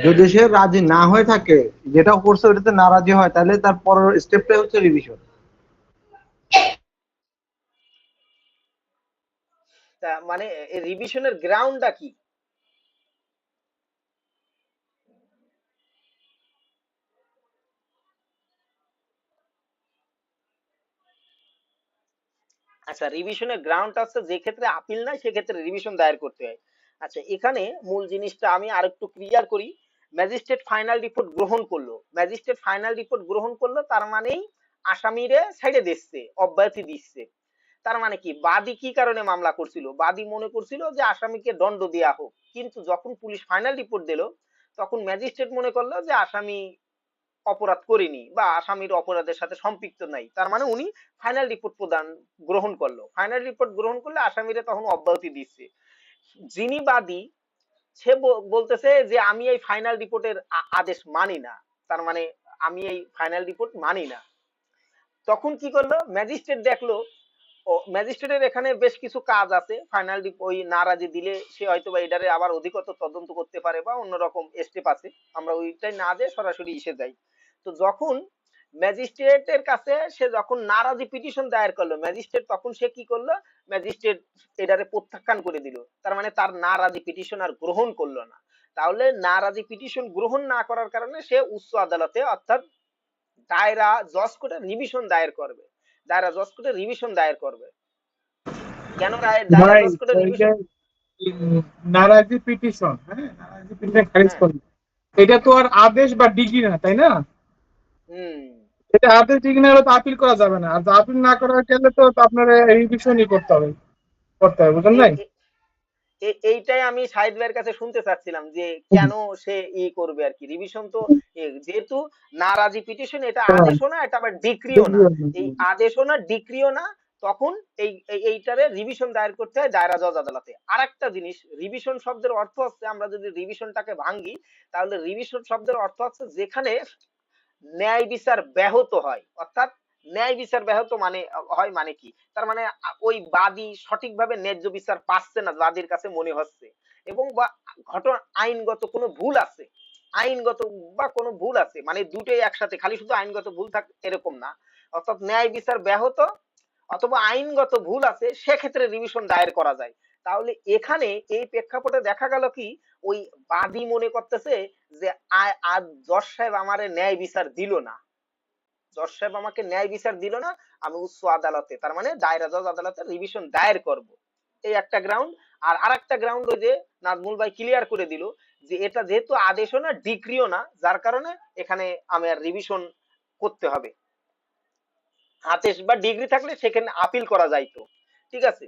[SPEAKER 6] যদি সে রাজি না হয়ে থাকে, যেটা করছে ওটাতে না রাজি হয়, তাহলে তার পরের স্টেপটা হচ্ছে রিভিশন।
[SPEAKER 1] মানে রিভিশনের গ্রাউন্ডটা কি? আচ্ছা, রিভিশনের গ্রাউন্ড আছে যে ক্ষেত্রে আপিল নাই সেক্ষেত্রে রিভিশন দায়ের করতে হয়। আচ্ছা, এখানে মূল জিনিসটা আমি আরেকটু ক্লিয়ার করি। ম্যাজিস্ট্রেট ফাইনাল রিপোর্ট গ্রহণ করলো, ম্যাজিস্ট্রেট ফাইনাল রিপোর্ট গ্রহণ করলো, তার মানেই আসামিরে সাইডে দিচ্ছে, অব্যাহতি দিচ্ছে। তার মানে কি, বাদী কি কারণে মামলা করছিল? বাদী মনে করছিল যে আসামিকে দণ্ড দেয়া হোক, কিন্তু যখন পুলিশ ফাইনাল রিপোর্ট দিল তখন ম্যাজিস্ট্রেট মনে করলো যে আসামি অপরাধ করেনি বা আসামির অপরাধের সাথে সম্পৃক্ত নাই। তার মানে উনি ফাইনাল রিপোর্ট গ্রহণ করলো। ফাইনাল রিপোর্ট গ্রহণ করলে আসামিরা তখন অব্যাহতি দিচ্ছে। যিনি বাদী সে বলতেছে যে আমি এই ফাইনাল রিপোর্টের আদেশ মানি না, তার মানে আমি এই ফাইনাল রিপোর্ট মানি না। তখন কি করলো, ম্যাজিস্ট্রেট দেখলো ম্যাজিস্ট্রেটের এখানে বেশ কিছু কাজ আছে। ফাইনাল ওই নারাজি দিলে সে হয়তো বা এটারে আবার অধিকতর তদন্ত করতে পারে বা অন্যরকম স্টেপ আছে, আমরা ওইটাই না দিয়ে সরাসরি এসে যাই। তো যখন ম্যাজিস্ট্রেটের কাছে সে যখন নারাজি পিটিশন দায়ের করলো, ম্যাজিস্ট্রেট তখন সে কি করলো, ম্যাজিস্ট্রেট এটারে প্রত্যাখ্যান করে দিল। তার মানে তার নারাজি পিটিশন আর গ্রহণ করলো না। তাহলে নারাজি পিটিশন গ্রহণ না করার কারণে সে উচ্চ আদালতে অর্থাৎ দায়রা জজ কোর্টে রিভিশন দায়ের করবে। দায়রা জজ কোর্টে রিভিশন দায়ের করবে। কেন দায়রা জজ কোর্টে রিভিশন?
[SPEAKER 7] নারাজি পিটিশন, হ্যাঁ, নারাজি পিটিশন খারিজ করবে, এটা তো আর আদেশ বা ডিগ্রি না, তাই না? এটা আদেশ ডিগ্রি না হলে তো আপিল করা যাবে না, আর আপিল না করা গেলে তো আপনার রিভিশনই করতে হবে, বুঝলেন নাই?
[SPEAKER 1] এইটাই আমি শাহিদ ভাইয়ের কাছে শুনতে চাচ্ছিলাম যে কেন সে করবে আর কি রিভিশন। তো যেহেতু নারাজি পিটিশন এটা আদেশও না, এটা আবার ডিক্রিও না, এই আদেশও না ডিক্রিও না, তখন এইটারে রিভিশন দায়ের করতে হয় দায়রা জজ আদালতে। আরেকটা জিনিস, রিভিশন শব্দের অর্থ হচ্ছে, আমরা যদি রিভিশনটাকে ভাঙি তাহলে রিভিশন শব্দের অর্থ হচ্ছে যেখানে ন্যায় বিচার ব্যাহত হয়। অর্থাৎ ন্যায় বিচার ব্যাহত মানে হয় মানে কি, তার মানে ওই বাদী সঠিকভাবে ন্যায্য বিচার পাচ্ছে না বাদীর কাছে মনে হচ্ছে, এবং বা ঘটনা আইনগত কোনো ভুল আছে, আইনগত বা কোনো ভুল আছে, মানে দুটোই একসাথে, খালি শুধু আইনগত ভুল থাক এরকম না। অর্থাৎ ন্যায় বিচার ব্যাহত অথবা আইনগত ভুল আছে, সেক্ষেত্রে রিভিশন দায়ের করা যায়। তাহলে এখানে এই প্রেক্ষাপটে দেখা গেল কি, ওই বাদী মনে করতেছে যে আজ জজ সাহেব আমারে ন্যায় বিচার দিল না, জজ সাহেব আমাকে ন্যায় বিচার দিল না, আমি উচ্চ আদালতে, তার মানে দায়রা জজ আদালতে রিভিশন দায়ের করব। এই একটা গ্রাউন্ড। আর আরেকটা গ্রাউন্ড ওই যে নাজমুল ভাই ক্লিয়ার করে দিল যে এটা যেহেতু আদেশও না ডিক্রিও না, যার কারণে এখানে আমার রিভিশন করতে হবে। আদেশ বা ডিগ্রি থাকলে সেখানে আপিল করা যাইতো। ঠিক আছে।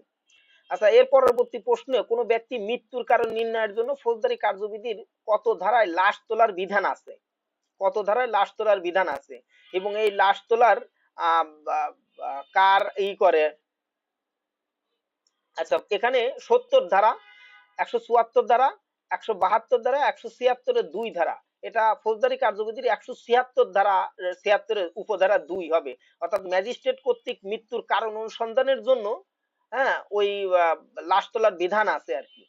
[SPEAKER 1] আচ্ছা, এর পরবর্তী প্রশ্ন, কোন ব্যক্তি মৃত্যুর কারণ নির্ণয়ের জন্য ফৌজদারি কার্যবিধির কত ধারায় লাশ তোলার বিধান আছে? কত ধারায় লাশ তোলার বিধান আছে এবং এই লাশ তোলার কার করে? আচ্ছা, এখানে 70 ধারা, 174 ধারা, 172 ধারা, 176 এর 2 ধারা, এটা ফৌজদারি কার্যবিধির 176 ধারা, 76 এর উপধারা 2 হবে। অর্থাৎ ম্যাজিস্ট্রেট কর্তৃক মৃত্যুর কারণ অনুসন্ধানের জন্য হ্যাঁ ওই লাশ তোলার বিধান আছে আর কি।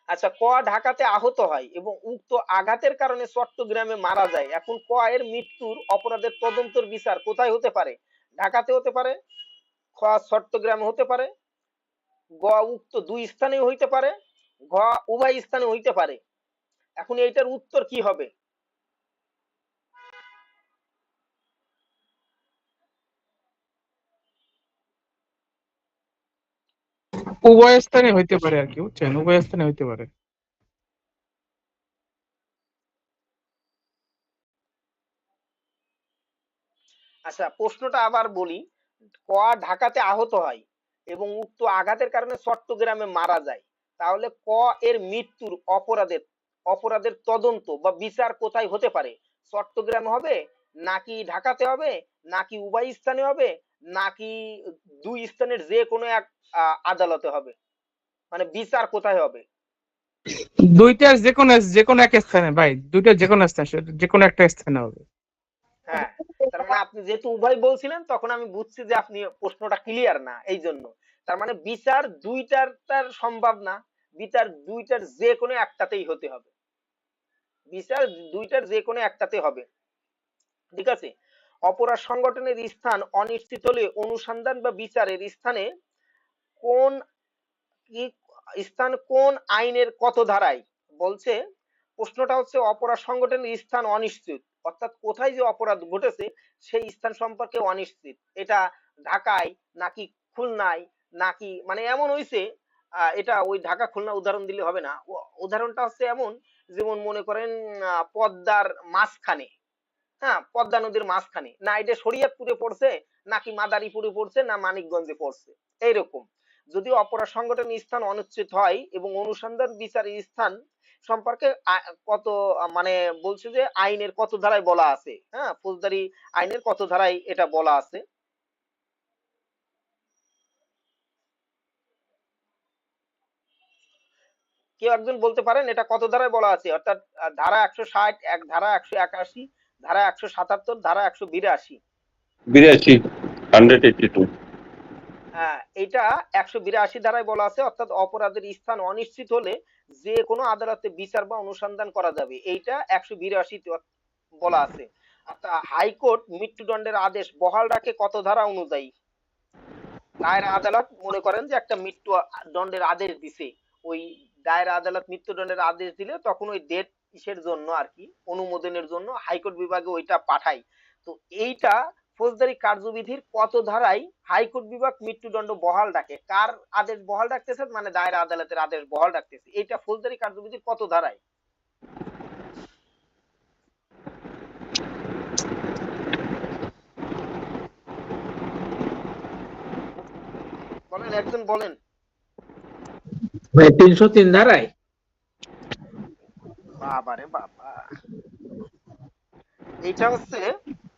[SPEAKER 1] আচ্ছা, ক ঢাকাতে আহত হয় এবং উক্ত আঘাতের কারণে চট্টগ্রামে মারা যায়। এখন ক এর মৃত্যুর অপরাধের তদন্তের বিচার কোথায় হতে পারে? ঢাকাতে হতে পারে, খ চট্টগ্রামে হতে পারে, গ উক্ত দুই স্থানে হইতে পারে, ঘ উভয় স্থানে হইতে পারে। এখন এইটার উত্তর কি হবে?
[SPEAKER 7] উভয় স্থানে হইতে পারে আর কি, বুঝছেন, উভয় স্থানে হইতে পারে।
[SPEAKER 1] আচ্ছা, প্রশ্নটা আবার বলি, ক ঢাকাতে আহত হয় এবং উক্ত আঘাতের কারণে চট্টগ্রামে মারা যায়, তাহলে ক এর মৃত্যুর অপরাধের তদন্ত বা বিচার কোথায় হতে পারে? চট্টগ্রামে হবে নাকি ঢাকাতে হবে নাকি উভয় স্থানে হবে নাকি দুই স্থানের যে কোনো এক আদালতে হবে? মানে বিচার কোথায় হবে?
[SPEAKER 7] দুইটার যে কোনো এক স্থানে ভাই, দুইটার যে কোনো স্থানে, যে কোনো একটা স্থানে হবে।
[SPEAKER 1] হ্যাঁ, তার মানে আপনি যেহেতু উভয় বলছিলেন তখন আমি বুঝছি যে আপনি প্রশ্নটা ক্লিয়ার না, এই জন্য। তার মানে বিচার দুইটার তার সম্ভব না, বিচার দুইটার যে কোনো একটাতেই হতে হবে, বিচার দুইটার যে কোনো একটাতে হবে, ঠিক আছে। অপরাধ সংগঠনের স্থান অনিশ্চিত হলে অনুসন্ধান বা বিচারের স্থানে কোন কি স্থান কোন আইনের কত ধারায় বলছে। প্রশ্নটা হচ্ছে অপরাধ সংগঠনের স্থান অনিশ্চিত, অর্থাৎ কোথায় যে অপরাধ ঘটেছে সেই স্থান সম্পর্কে অনিশ্চিত। এটা ঢাকায় নাকি খুলনায় নাকি, মানে এমন হয়েছে এটা ওই ঢাকা খুলনা উদাহরণ দিলে হবে না, উদাহরণটা হচ্ছে এমন, যেমন মনে করেন পদ্মার মাঝখানে, হ্যাঁ পদ্মা নদীর মাঝখানে, না এটা শরীয়তপুরে পড়ছে নাকি মাদারীপুরে পড়ছে না মানিকগঞ্জে পড়ছে, এইরকম। যদি অপরাধ সংগঠনের স্থান অনিশ্চিত হয় এবং অনুসন্ধান বিচারের স্থান সম্পর্কে কত মানে বলছে যে আইনের কত ধারায় বলা আছে, হ্যাঁ ফৌজদারি আইনের কত ধারায় এটা বলা আছে। কেউ একজন বলতে পারেন এটা কত ধারায় বলা আছে, অর্থাৎ ধারা 160, এক ধারা 181, ধারা 177, ধারা 182?
[SPEAKER 4] 82, 182।
[SPEAKER 1] হ্যাঁ, এটা 182 ধারায় বলা আছে, অর্থাৎ অপরাধের স্থান অনিশ্চিত হলে যে কোনো আদালতে বিচার বা অনুসন্ধান করা যাবে, এইটা 182 বলা আছে। অর্থাৎ হাইকোর্ট মৃত্যুদণ্ডের আদেশ বহাল রাখে কত ধারা অনুযায়ী? দায়রা আদালত মনে করেন যে একটা মৃত্যু দণ্ডের আদেশ দিছে, ওই দায়রা আদালত মৃত্যুদণ্ডের আদেশ দিলে তখন ওই ডেট ইসের জন্য আর কি অনুমোদনের জন্য হাইকোর্ট বিভাগে ওইটা পাঠায়। তো এইটা ফৌজদারি কার্যবিধির কত ধারায় হাইকোর্ট বিভাগ মৃত্যুদণ্ড বহাল রাখে? কার আদেশ বহাল রাখতেছে? মানে দায়রা আদালতের আদেশ বহাল রাখতেছে, এইটা ফৌজদারি কার্যবিধির কত ধারায়? বলেন, একজন বলেন।
[SPEAKER 3] ভাই 303 ধারায়।
[SPEAKER 1] বাবারে বাবা, এইটা হচ্ছে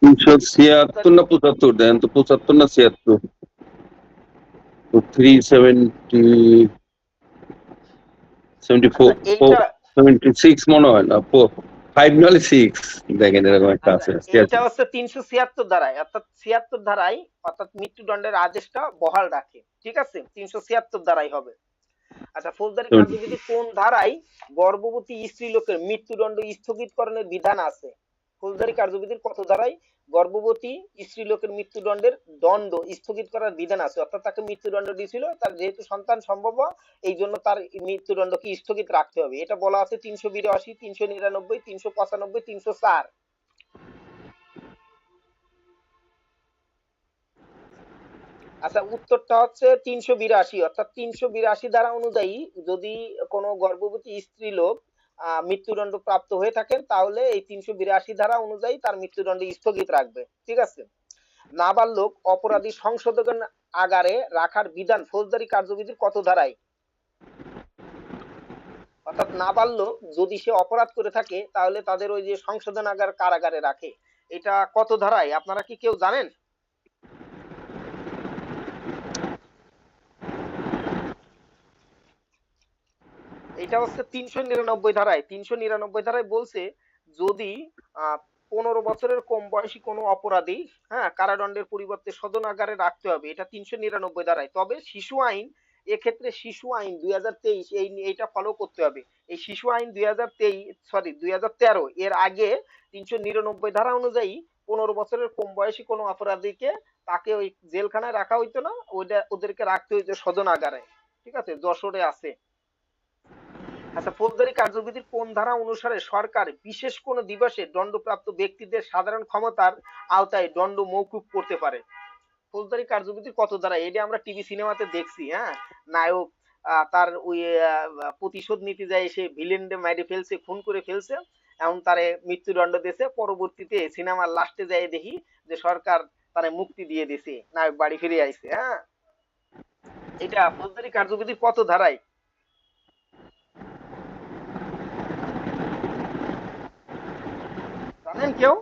[SPEAKER 4] 376 না 75, দেন তো 75 না 76, তো 370, 74,
[SPEAKER 1] এইটা
[SPEAKER 4] 76 মনে হয় না, 5 নাহলে 6, দেখেন এরকম একটা আছে।
[SPEAKER 1] এইটা হচ্ছে 376 ধারায়, অর্থাৎ 76 ধারায়, অর্থাৎ মৃত্যুদণ্ডের আদেশটা বহাল রাখে, ঠিক আছে, 376 ধারায় হবে। আচ্ছা, ফৌজদারি কার্যবিধি কোন ধারায় গর্ভবতী স্ত্রী লোকের মৃত্যুদণ্ড স্থগিতকরণের বিধান আছে? ফৌজদারি কার্যবিধির কত ধারায় গর্ভবতী স্ত্রী লোকের মৃত্যুদণ্ডের দণ্ড স্থগিত করার বিধান আছে? অর্থাৎ তাকে মৃত্যুদণ্ড দিয়েছিল, তার যেহেতু সন্তান সম্ভব এই জন্য তার মৃত্যুদণ্ডকে স্থগিত রাখতে হবে, এটা বলা আছে 382, 399, 395, 304। আচ্ছা, উত্তরটা হচ্ছে 382, অর্থাৎ 382 ধারা অনুযায়ী যদি কোনো গর্ভবতী স্ত্রী লোক মৃত্যুদণ্ড প্রাপ্ত হয়ে থাকেন তাহলে এই 382 ধারা অনুযায়ী তার মৃত্যুদণ্ড স্থগিত রাখবে, ঠিক আছে। নাবালক অপরাধী সংশোধন আগারে রাখার বিধান ফৌজদারি কার্যবিধির কত ধারায়? অর্থাৎ নাবালক যদি সে অপরাধ করে থাকে তাহলে তাদের ওই যে সংশোধনাগার কারাগারে রাখে, এটা কত ধারায় আপনারা কি কেউ জানেন? এটা হচ্ছে 399 ধারায়। 399 ধারায় বলছে যদি 15 বছরের কম বয়সী কোনো অপরাধী, হ্যাঁ, কারাদণ্ডের পরিবর্তে শোধনাগারে রাখতে হবে, এটা 399 ধারায়। তবে শিশু আইন, এক্ষেত্রে শিশু আইন 2023 এইটা ফলো করতে হবে। এই শিশু আইন 2013 এর আগে 399 ধারা অনুযায়ী 15 বছরের কম বয়সী কোনো অপরাধীকে তাকে ওই জেলখানায় রাখা হইতো না, ওদেরকে রাখতে হইতো শোধনাগারে, ঠিক আছে, যশোরে আছে। আচ্ছা, ফৌজদারি কার্যবিধির কোন ধারা অনুসারে সরকার বিশেষ কোন দিবসে দণ্ডপ্রাপ্ত ব্যক্তিদের সাধারণ ক্ষমতার আওতায় দণ্ড মওকুফ করতে পারে? ফৌজদারি কার্যবিধির কত ধারা? এটা আমরা টিভি সিনেমাতে দেখছি, হ্যাঁ, নায়ক তার ওই প্রতিশোধ নিতে যায়, সে ভিলেনকে মেরে ফেলছে, খুন করে ফেলছে, এমন তারে মৃত্যুদণ্ড দিয়েছে, পরবর্তীতে সিনেমার লাস্টে যাই দেখি যে সরকার তারে মুক্তি দিয়ে দিয়েছে, নায়ক বাড়ি ফিরে আইছে, হ্যাঁ। এটা ফৌজদারি কার্যবিধির কত ধারায়? জানেন কেউ?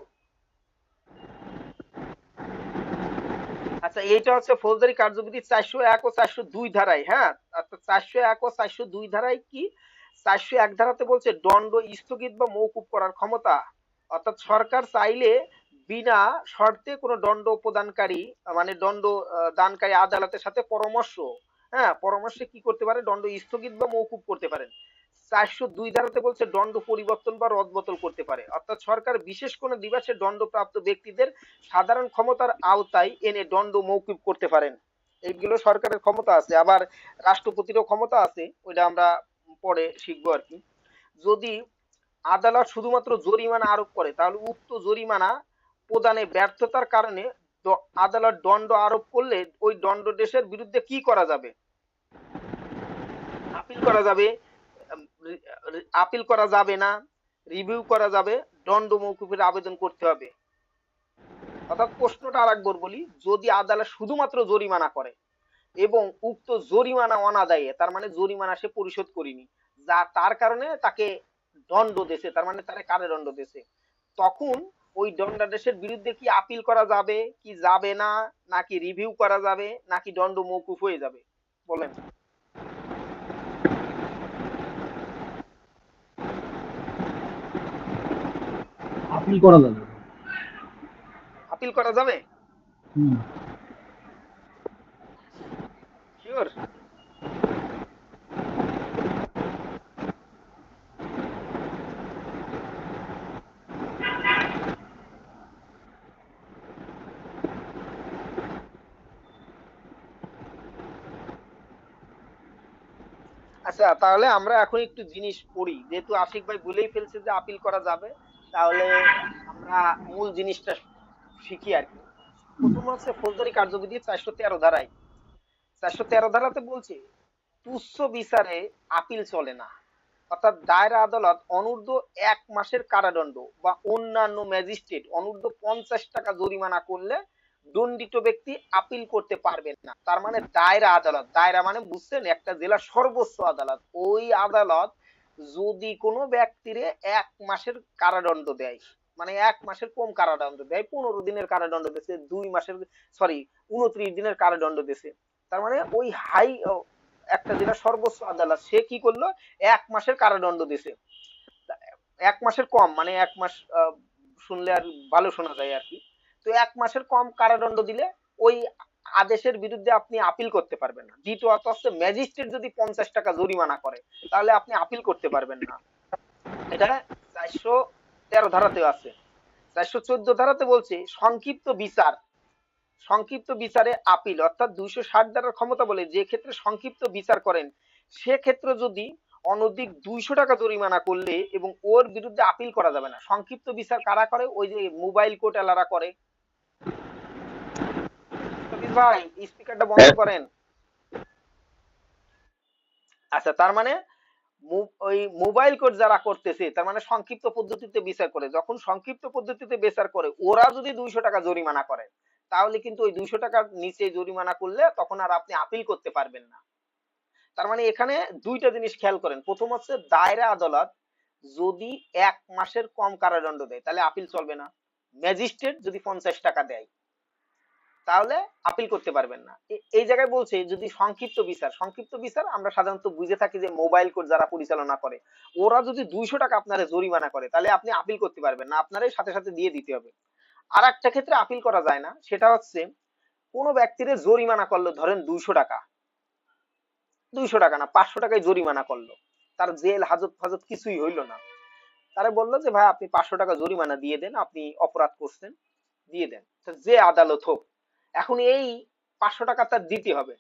[SPEAKER 1] আচ্ছা, এইটা হচ্ছে ফৌজদারি কার্যবিধি 401 ও 402 ধারায়, হ্যাঁ। অর্থাৎ 401 ও 402 ধারায় কি? 401 ধারাতে বলছে দণ্ড স্থগিত বা মওকুফ করার ক্ষমতা, অর্থাৎ সরকার চাইলে বিনা শর্তে কোনো দণ্ড প্রদানকারী মানে দণ্ড দানকারী আদালতের সাথে পরামর্শে কি করতে পারে, দণ্ড স্থগিত বা মওকুফ করতে পারেন। 402 ধারাতে বলছে দণ্ড পরিবর্তন বা রদবদল করতে পারে, অর্থাৎ সরকার বিশেষ কোনো দিবসে দণ্ডপ্রাপ্ত ব্যক্তিদের সাধারণ ক্ষমতার আওতায় এনে দণ্ড মওকুফ করতে পারেন। এইগুলো সরকারের ক্ষমতা আছে। আবার রাষ্ট্রপতিরও ক্ষমতা আছে, ওইটা আমরা পরে শিখবো আর কি। যদি আদালত শুধুমাত্র জরিমানা আরোপ করে তাহলে উক্ত জরিমানা প্রদানে ব্যর্থতার কারণে আদালত দণ্ড আরোপ করলে ওই দণ্ডাদেশের বিরুদ্ধে কি করা যাবে? আপিল করা যাবে, আপিল করা যাবে না, রিভিউ করা যাবে, দণ্ড মওকুফের আবেদন করতে হবে। অর্থাৎ প্রশ্নটা আরেকবার বলি, যদি আদালত শুধুমাত্র জরিমানা করে এবং উক্ত জরিমানা অনাদায়ে, তার মানে জরিমানা সে পরিশোধ করেনি, যা তার কারণে তাকে দণ্ড দেছে, তার মানে তারে কারাদণ্ড দেছে, তখন ওই দণ্ডাদেশের বিরুদ্ধে কি আপিল করা যাবে কি যাবে না, নাকি রিভিউ করা যাবে, নাকি দণ্ড মওকুফ হয়ে যাবে? বলেন।
[SPEAKER 2] আপিল করা যাবে।
[SPEAKER 1] আপিল করা যাবে,
[SPEAKER 2] হুম।
[SPEAKER 1] শিওর? আচ্ছা, তাহলে আমরা এখন একটু জিনিস পড়ি, যেহেতু আশিক ভাই বলেই ফেলছে যে আপিল করা যাবে, তাহলে আমরা মূল জিনিসটা শিখি আর কি। প্রথম হচ্ছে ফৌজদারি কার্যবিধি 413 ধারায়, 413 ধারাতে বলছে তুচ্ছ বিচারে আপিল চলে না, অর্থাৎ দায়রা আদালত অনূর্ধ্ব 1 মাসের কারাদণ্ড বা অন্যান্য ম্যাজিস্ট্রেট অনূর্ধ্ব 50 টাকা জরিমানা করলে দণ্ডিত ব্যক্তি আপিল করতে পারবেন না। তার মানে দায়রা আদালত, দায়রা মানে বুঝছেন, একটা জেলার সর্বোচ্চ আদালত, ওই আদালত যদি কোনো ব্যক্তিরে 1 মাসের কারাদণ্ড দেয়, মানে 1 মাসের কম কারাদণ্ড দেয়, 15 দিনের কারাদণ্ড দিয়েছে, 2 মাসের সরি 29 দিনের কারাদণ্ড দিয়েছে, তার মানে ওই একটা জেলার সর্বোচ্চ আদালত সে কি করলো, 1 মাসের কারাদণ্ড দিয়েছে। 1 মাসের কম মানে 1 মাস শুনলে আর ভালো শোনা যায় আর কি। তো 1 মাসের কম কারাদণ্ড দিলে ওই আদেশের বিরুদ্ধে আপনি আপিল করতে পারবেন না। দ্বিতীয়ত হচ্ছে ম্যাজিস্ট্রেট যদি 50 টাকা জরিমানা করে তাহলে আপনি আপিল করতে পারবেন না। এটা 413 ধারাতেও আছে। 414 ধারাতে বলছে সংক্ষিপ্ত বিচারে আপিল, অর্থাৎ 260 ধারার ক্ষমতা বলে যে ক্ষেত্রে সংক্ষিপ্ত বিচার করেন সে ক্ষেত্রে যদি অনধিক 200 টাকা জরিমানা করলে এবং ওর বিরুদ্ধে আপিল করা যাবে না। সংক্ষিপ্ত বিচার কারা করে? ওই যে মোবাইল কোর্ট এলারা করে। সতীশ ভাই স্পিকারটা বন্ধ করেন। আচ্ছা, তার মানে ওই মোবাইল কোর্ট যারা করতেছে তার মানে সংক্ষিপ্ত পদ্ধতিতে বিচার করে, যখন সংক্ষিপ্ত পদ্ধতিতে বিচার করে ওরা যদি 200 টাকা জরিমানা করে তাহলে কিন্তু ওই 200 টাকার নিচে জরিমানা করলে তখন আর আপনি আপিল করতে পারবেন না। তার মানে এখানে দুইটা জিনিস খেয়াল করেন। প্রথম হচ্ছে দায়রা আদালত যদি 1 মাসের কম কারাদণ্ড দেয় তাহলে আপিল চলবে না। ম্যাজিস্ট্রেট যদি 50 টাকা দেয় তাহলে আপিল করতে পারবেন না। এই জায়গায় বলছে যদি সংক্ষিপ্ত বিচার আমরা সাধারণত বুঝে থাকি যে মোবাইল কোর্ট যারা পরিচালনা করে ওরা যদি 200 টাকা আপনারে জরিমানা করে তাহলে আপনি আপিল করতে পারবেন না, আপনারই সাথে সাথে দিয়ে দিতে হবে। আর একটা ক্ষেত্রে আপিল করা যায় না, সেটা হচ্ছে কোনো ব্যক্তিরে জরিমানা করলো, ধরেন 200 টাকা না 500 টাকায় জরিমানা করলো, তার জেল হাজত ফাজত কিছুই হইলো না, তারা বললো যে ভাই আপনি 500 টাকা জরিমানা দিয়ে দেন, আপনি অপরাধ করছেন, দিয়ে দেন, যে আদালত হোক। এখন এই 500 টাকা তার দিতে হবে।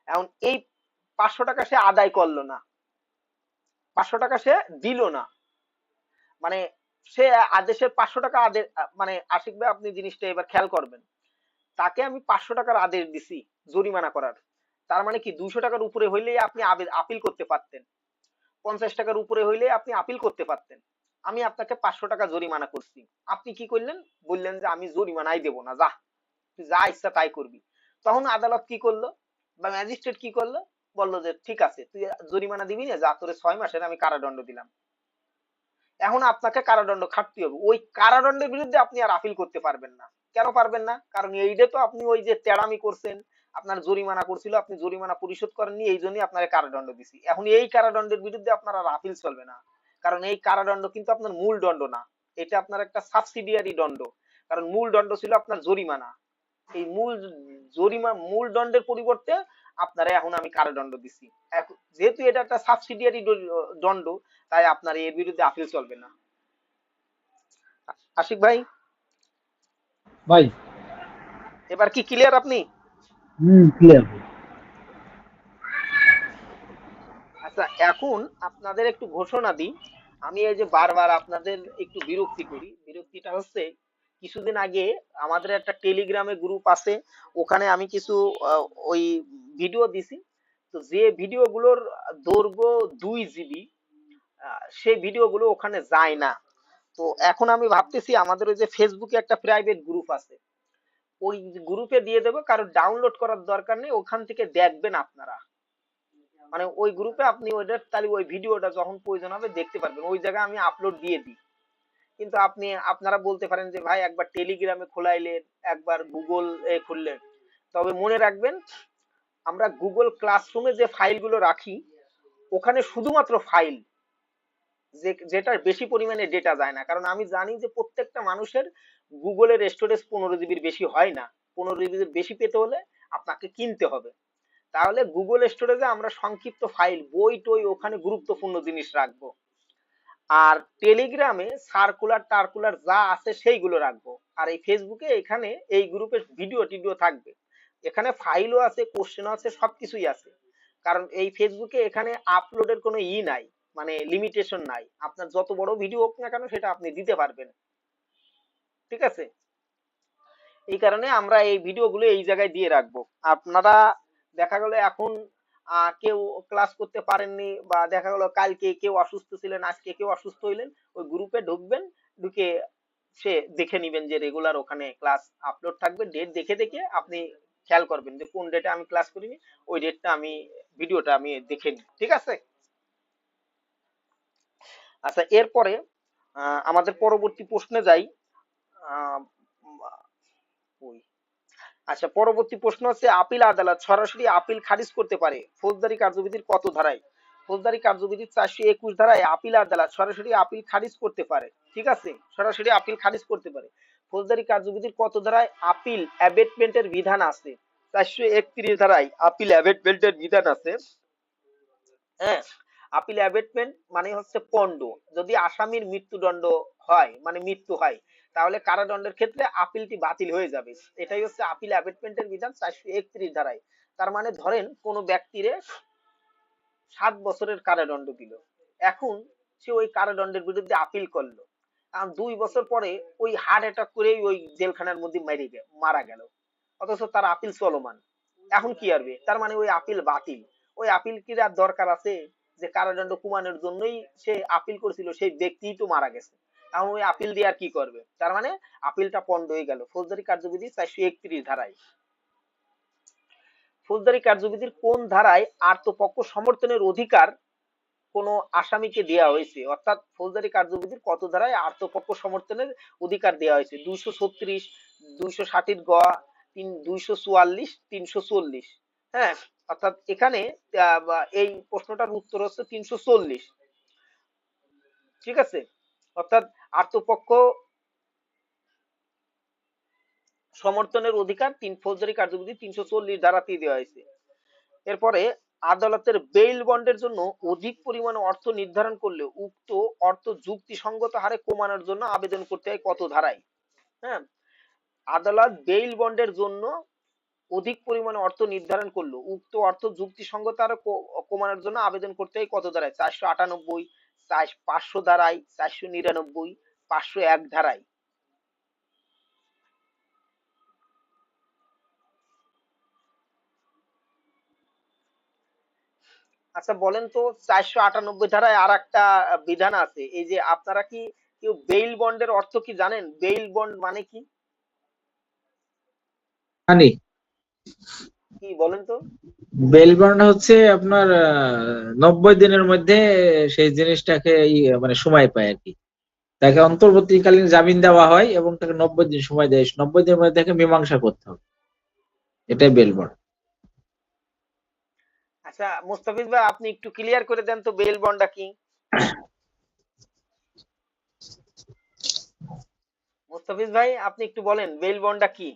[SPEAKER 1] এখন এই 500 টাকা সে আদায় করলো না, 500 টাকা সে দিল না, মানে সে আদেশের 500 টাকা আদেশ, মানে আশিক ভাই আপনি জিনিসটা এবার খেয়াল করবেন, তাকে আমি 500 টাকার আদেশ দিছি জরিমানা করার, তার মানে কি 200 টাকার উপরে হইলেই আপনি আপিল করতে পারতেন, 50 টাকার উপরে হইলে আপনি আপিল করতে পারতেন। আমি আপনাকে 500 টাকা জরিমানা করছি, আপনি কি করলেন, বললেন যে আমি জরিমানাই দেব না, যা তুই যা ইচ্ছা তাই করবি। তখন আদালত কি করলো বা ম্যাজিস্ট্রেট কি করলো, বললো যে ঠিক আছে তুই জরিমানা দিবি না, যা তোরে 6 মাসের আমি কারাদণ্ড দিলাম। এখন আপনাকে কারাদণ্ড খাটতে হবে, ওই কারাদণ্ডের বিরুদ্ধে আপনি আর আপিল করতে পারবেন না। কেন পারবেন না? কারণ এইটা তো আপনি ওই যে তেড়ামি করছেন, আপনার জরিমানা করছিল, আপনি জরিমানা পরিশোধ করেননি, এই জন্যই আপনার কারাদণ্ড দিছি। এখন এই কারাদণ্ডের বিরুদ্ধে আপনার আর আপিল চলবে না, কারণ এই কারাদণ্ড কিন্তু আপনার মূল দণ্ড না, এটা আপনার একটা সাবসিডিয়ারি দণ্ড। কারণ মূল দণ্ড ছিল আপনার জরিমানা। এই মূল দণ্ডের পরিবর্তে আপনারা এখন আমি কারাদণ্ড দিচ্ছি। যেহেতু এটা একটা সাবসিডিয়ারি দণ্ড, তাই আপনার এর বিরুদ্ধে আপিল চলবে না। আশিক ভাই,
[SPEAKER 2] ভাই
[SPEAKER 1] এবার কি ক্লিয়ার আপনি?
[SPEAKER 2] ক্লিয়ার।
[SPEAKER 1] আচ্ছা, এখন আপনাদের একটু ঘোষণা দিই। আমি এই যে বারবার আপনাদের একটু বিরক্তি করি, বিরক্তিটা হচ্ছে কিছুদিন আগে আমাদের একটা টেলিগ্রামে গ্রুপ আছে, ওখানে আমি কিছু ওই ভিডিও দিছি। তো যে ভিডিওগুলোর দৈর্ঘ্য 2 জিবি, সেই ভিডিওগুলো ওখানে যায় না। তো এখন আমি ভাবতেছি আমাদের ওই যে ফেসবুকে একটা প্রাইভেট গ্রুপ আছে, ওই গ্রুপে দিয়ে দেবো, কারো ডাউনলোড করার দরকার নেই, ওখান থেকে দেখবেন আপনারা। মানে ওই গ্রুপে আপনি ওইটা তাহলে ওই ভিডিওটা যখন প্রয়োজন হবে দেখতে পারবেন, ওই জায়গায় আমি আপলোড দিয়ে দিই। কিন্তু আপনারা বলতে পারেন যে ভাই একবার টেলিগ্রামে খোলাইলেন, একবার গুগল এ খুললেন। তবে মনে রাখবেন, আমরা গুগল ক্লাসরুমে যে ফাইলগুলো রাখি, ওখানে শুধুমাত্র ফাইল, যেটার বেশি পরিমাণে ডেটা যায় না। কারণ আমি জানি যে প্রত্যেকটা মানুষের গুগলের স্টোরেজ 15 জিবির বেশি হয় না। 15 জিবির বেশি পেতে হলে আপনাকে কিনতে হবে। তাহলে গুগল স্টোরেজে আমরা সংক্ষিপ্ত ফাইল, বই টই ওখানে গুরুত্বপূর্ণ জিনিস রাখবো। আর টেলিগ্রামে সার্কুলার টার্কুলার যা আছে সেইগুলো রাখবো। আর এই ফেসবুকে এখানে এই গ্রুপে ভিডিও টিডিও থাকবে, এখানে ফাইলও আছে, কোশ্চেনও আছে, সবকিছুই আছে। কারণ এই ফেসবুকে এখানে আপলোডের কোনো নাই, মানে লিমিটেশন নাই। আপনার যত বড় ভিডিও হোক না কেন সেটা আপনি দিতে পারবেন, ঠিক আছে? এই কারণে আমরা এই ভিডিওগুলো এই জায়গায় দিয়ে রাখবো। আপনারা দেখা গেল এখন কেউ ক্লাস করতে পারেননি, বা দেখা গেল কালকে কেউ অসুস্থ ছিলেন, আজকে কেউ অসুস্থ হইলেন, ওই গ্রুপে ঢুকবেন, ঢুকে সে দেখে নিবেন যে রেগুলার ওখানে ক্লাস আপলোড থাকবে। ডেট দেখে দেখে আপনি খেয়াল করবেন যে কোন ডেটে আমি ক্লাস করিনি, ওই ডেটটা ভিডিওটা আমি দেখে নিই, ঠিক আছে? আচ্ছা, এরপরে আমাদের পরবর্তী প্রশ্নে যাই। আচ্ছা, পরবর্তী প্রশ্ন হচ্ছে আপিল আদালত সরাসরি আপিল খারিজ করতে পারে ফৌজদারি কার্যবিধির কত ধারায়? ফৌজদারি কার্যবিধির 421 ধারায় আপিল আদালত সরাসরি আপিল খারিজ করতে পারে, ঠিক আছে? সরাসরি আপিল খারিজ করতে পারে। ফৌজদারি কার্যবিধির কত ধারায় আপিল অ্যাবেটমেন্টের বিধান আছে? 431 ধারায় আপিল অ্যাবেটমেন্টের বিধান আছে। হ্যাঁ, আপিল অ্যাবেটমেন্ট মানে হচ্ছে পণ্ড। যদি আসামির মৃত্যুদণ্ড হয়, মানে মৃত্যু হয়, তাহলে কারাদণ্ডের ক্ষেত্রে আপিলটি বাতিল হয়ে যাবে। এটাই হচ্ছে আপিল অ্যাবেটমেন্টের বিধান 431 ধারায়। তার মানে ধরেন কোন ব্যক্তিরে 7 বছরের কারাদণ্ড দিল, এখন সে ওই কারাদণ্ডের বিরুদ্ধে আপিল করলো, কারণ 2 বছর পরে ওই হার্ট অ্যাটাক করেই ওই জেলখানার মধ্যে মারা গেল, অথচ তার আপিল চলমান। এখন কি করবে? তার মানে ওই আপিল বাতিল। ওই আপিল কি আর দরকার আছে? যে কারাদণ্ড কমানোর জন্যই সে আপিল করেছিল, সেই ব্যক্তিই তো মারা গেছে, এখন ওই আপিল দিয়ে আর কি করবে? তার মানে আপিলটা পণ্ড হয়ে গেল ফৌজদারি কার্যবিধি 431 ধারায়। ফৌজদারি কার্যবিধির কোন ধারায় আত্মপক্ষ সমর্থনের অধিকার কোন আসামিকে দেওয়া হয়েছে? অর্থাৎ ফৌজদারি কার্যবিধির কত ধারায় আত্মপক্ষ সমর্থনের অধিকার দেওয়া হয়েছে? 236, 260 গ, 244, 340। হ্যাঁ, অর্থাৎ এখানে এই প্রশ্নটার উত্তর হচ্ছে 340, ঠিক আছে? অর্থাৎ আত্মপক্ষ সমর্থনের অধিকার ফৌজদারি কার্যবিধি 340 ধারাতেই দেওয়া হয়েছে। এরপরে আদালতের বেইল বন্ডের জন্য অধিক পরিমাণে অর্থ নির্ধারণ করলে উক্ত অর্থ যুক্তিসঙ্গত হারে কমানোর জন্য আবেদন করতে হয় কত ধারায়? হ্যাঁ, আদালত বেইল বন্ডের জন্য অধিক পরিমাণে অর্থ নির্ধারণ করলো, উক্ত অর্থ যুক্তিসঙ্গত হারে কমানোর জন্য আবেদন করতে হয় কত ধারায়? 498, 500 ধারায়, 499, 501 ধারায়। আচ্ছা বলেন তো, 498 ধারায় আর একটা বিধান আছে, এই যে আপনারা কি কেউ বেইল বন্ডের অর্থ কি জানেন? বেইল বন্ড মানে কি?
[SPEAKER 3] জানি।
[SPEAKER 1] কি বলেন তো?
[SPEAKER 3] বেল বন্ড হচ্ছে আপনার 90 দিনের মধ্যে সেই জিনিসটাকে মানে সময় পায় আর কি, তাকে অন্তর্বর্তীকালীন জামিন দেওয়া হয় এবং তাকে 90 দিন সময় দেয়, 90 দিনের মধ্যে তাকে মীমাংসা করতে হবে, এটাই বেল বন্ড।
[SPEAKER 1] আচ্ছা মুস্তাফিজ ভাই, আপনি একটু ক্লিয়ার করে দেন তো বেইল বন্ডটা কি? মুস্তাফিজ ভাই, আপনি একটু বলেন বেইল বন্ডটা কি?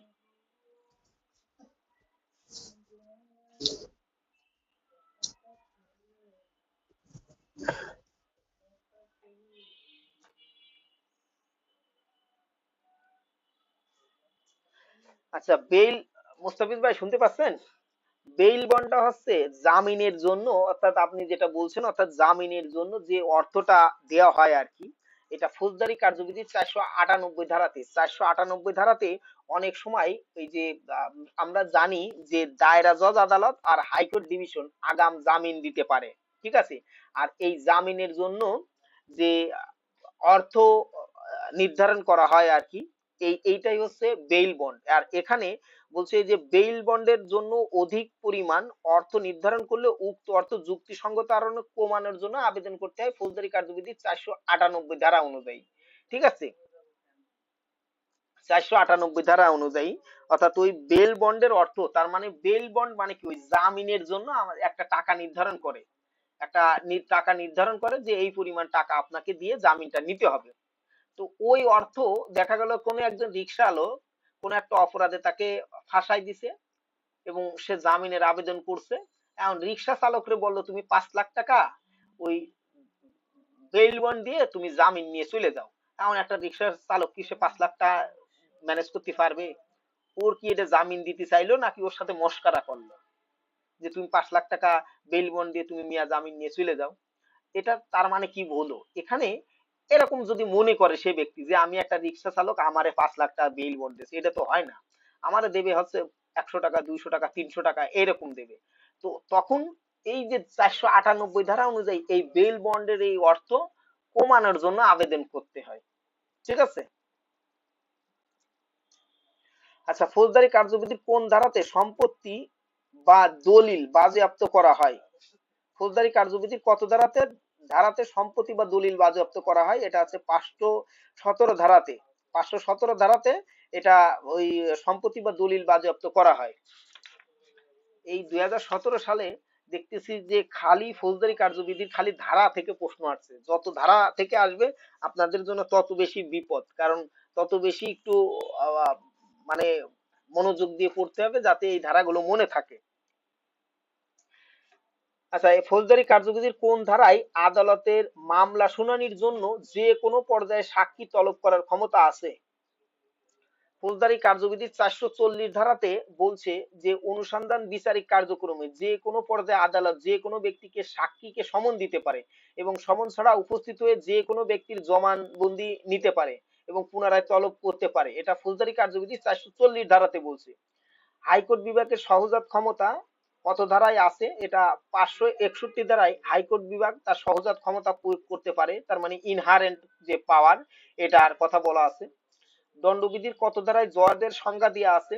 [SPEAKER 1] আচ্ছা, বেইল, মুস্তাফিজ ভাই শুনতে পাচ্ছেন? বেইল বন্ডটা হচ্ছে জামিনের জন্য, অর্থাৎ আপনি যেটা বলছেন, অর্থাৎ জামিনের জন্য যে অর্থটা দেওয়া হয় আর কি। এটা ফৌজদারি কার্যবিধির 498 ধারাতে, 498 ধারাতে অনেক সময় এই যে আমরা জানি যে দায়রা জজ আদালত আর হাইকোর্ট ডিভিশন আগাম জামিন দিতে পারে, ঠিক আছে। আর এই জামিনের জন্য যে অর্থ নির্ধারণ করা হয় আর কি, এইটাই হচ্ছে বেইল বন্ড। আর এখানে বলছে যে বেইল বন্ডের জন্য অধিক পরিমাণ অর্থ নির্ধারণ করলে উক্ত অর্থ যুক্তিসঙ্গত কারণে কমানোর জন্য আবেদন করতে হয় ফৌজদারি কার্যবিধি 498 ধারা অনুযায়ী, ঠিক আছে। 498 ধারা অনুযায়ী, অর্থাৎ ওই বেল বন্ডের অর্থ, তার মানে বেল বন্ড মানে কি, ওই জামিনের জন্য একটা টাকা নির্ধারণ করে, একটা টাকা নির্ধারণ করে যে এই পরিমাণ টাকা আপনাকে দিয়ে জামিনটা নিতে হবে। তো ওই অর্থ দেখা গেল কোন একজন রিকশাচালক কোন একটা অপরাধে তাকে ফাঁসাই দিছে এবং সে জামিনের আবেদন করছে। এখন রিকশা চালকরে বললো তুমি 5 লাখ টাকা ওই বেইল বন্ড দিয়ে তুমি জামিন নিয়ে চলে যাও। এখন একটা রিকশা চালক কি সে 5 লাখ টাকা ম্যানেজ করতে পারবে? ওর কি এটা জামিন দিতে চাইলো নাকি ওর সাথে মস্কারা করলো যে তুমি 5 লাখ টাকা বেইল বন্ড দিয়ে তুমি মিয়া জামিন নিয়ে চলে যাও? এটা তার মানে কি হলো এখানে? এরকম যদি মনে করে সে ব্যক্তি যে আমি একটা রিক্সা চালক, আমারে 5 লাখ টাকা বেইল বন্ড দিয়েছে, এটা তো হয় না, আমারে দেবে হচ্ছে 100 টাকা, 200 টাকা, 300 টাকা এরকম দেবে। তো তখন এই যে 498 ধারা অনুযায়ী এই বেইল বন্ডের এই অর্থ কমানোর জন্য আবেদন করতে হয়, ঠিক আছে। আচ্ছা, ফৌজদারি কার্যবিধির কোন ধারাতে সম্পত্তি বা দলিল বাজেয়াপ্ত করা হয়? ফৌজদারি কার্যবিধির কত ধারাতে ধারাতে সম্পত্তি বা দলিল বাজেয়াপ্ত করা হয়? এটা আছে 517 ধারাতে। 517 ধারাতে এটা ওই সম্পত্তি বা দলিল বাজেয়াপ্ত করা হয়। এই 2017 সালে দেখতেছি যে খালি ফৌজদারি কার্যবিধির খালি ধারা থেকে প্রশ্ন আসছে। যত ধারা থেকে আসবে আপনাদের জন্য তত বেশি বিপদ, কারণ তত বেশি একটু মানে মনোযোগ দিয়ে পড়তে হবে যাতে এই ধারাগুলো মনে থাকে। আচ্ছা, এই ফৌজদারি কার্যবিধির কোন ধারায় আদালতের মামলা শুনানির জন্য যে কোনো পর্যায়ে সাক্ষী তলব করার ক্ষমতা আছে? ফৌজদারি কার্যবিধির 440 ধারাতে বলছে যে অনুসন্ধান বিচারিক কার্যক্রমে যে কোনো পর্যায়ে আদালত যে কোনো ব্যক্তিকে সাক্ষীকে সমন দিতে পারে এবং সমন ছাড়া উপস্থিত হয়ে যে কোনো ব্যক্তির জবানবন্দি নিতে পারে এবং পুনরায় তলব করতে পারে। এটা ফৌজদারি কার্যবিধির 440 ধারাতে বলছে। হাইকোর্ট বিভাগের সহজাত ক্ষমতা কত ধারায় আছে? এটা 561 ধারায় হাইকোর্ট বিভাগ তার সহজাত ক্ষমতা প্রয়োগ করতে পারে, তার মানে ইনহারেন্ট যে পাওয়ার, এটার কথা বলা আছে। দণ্ডবিধির কত ধারায় জজের সংজ্ঞা দেওয়া আছে?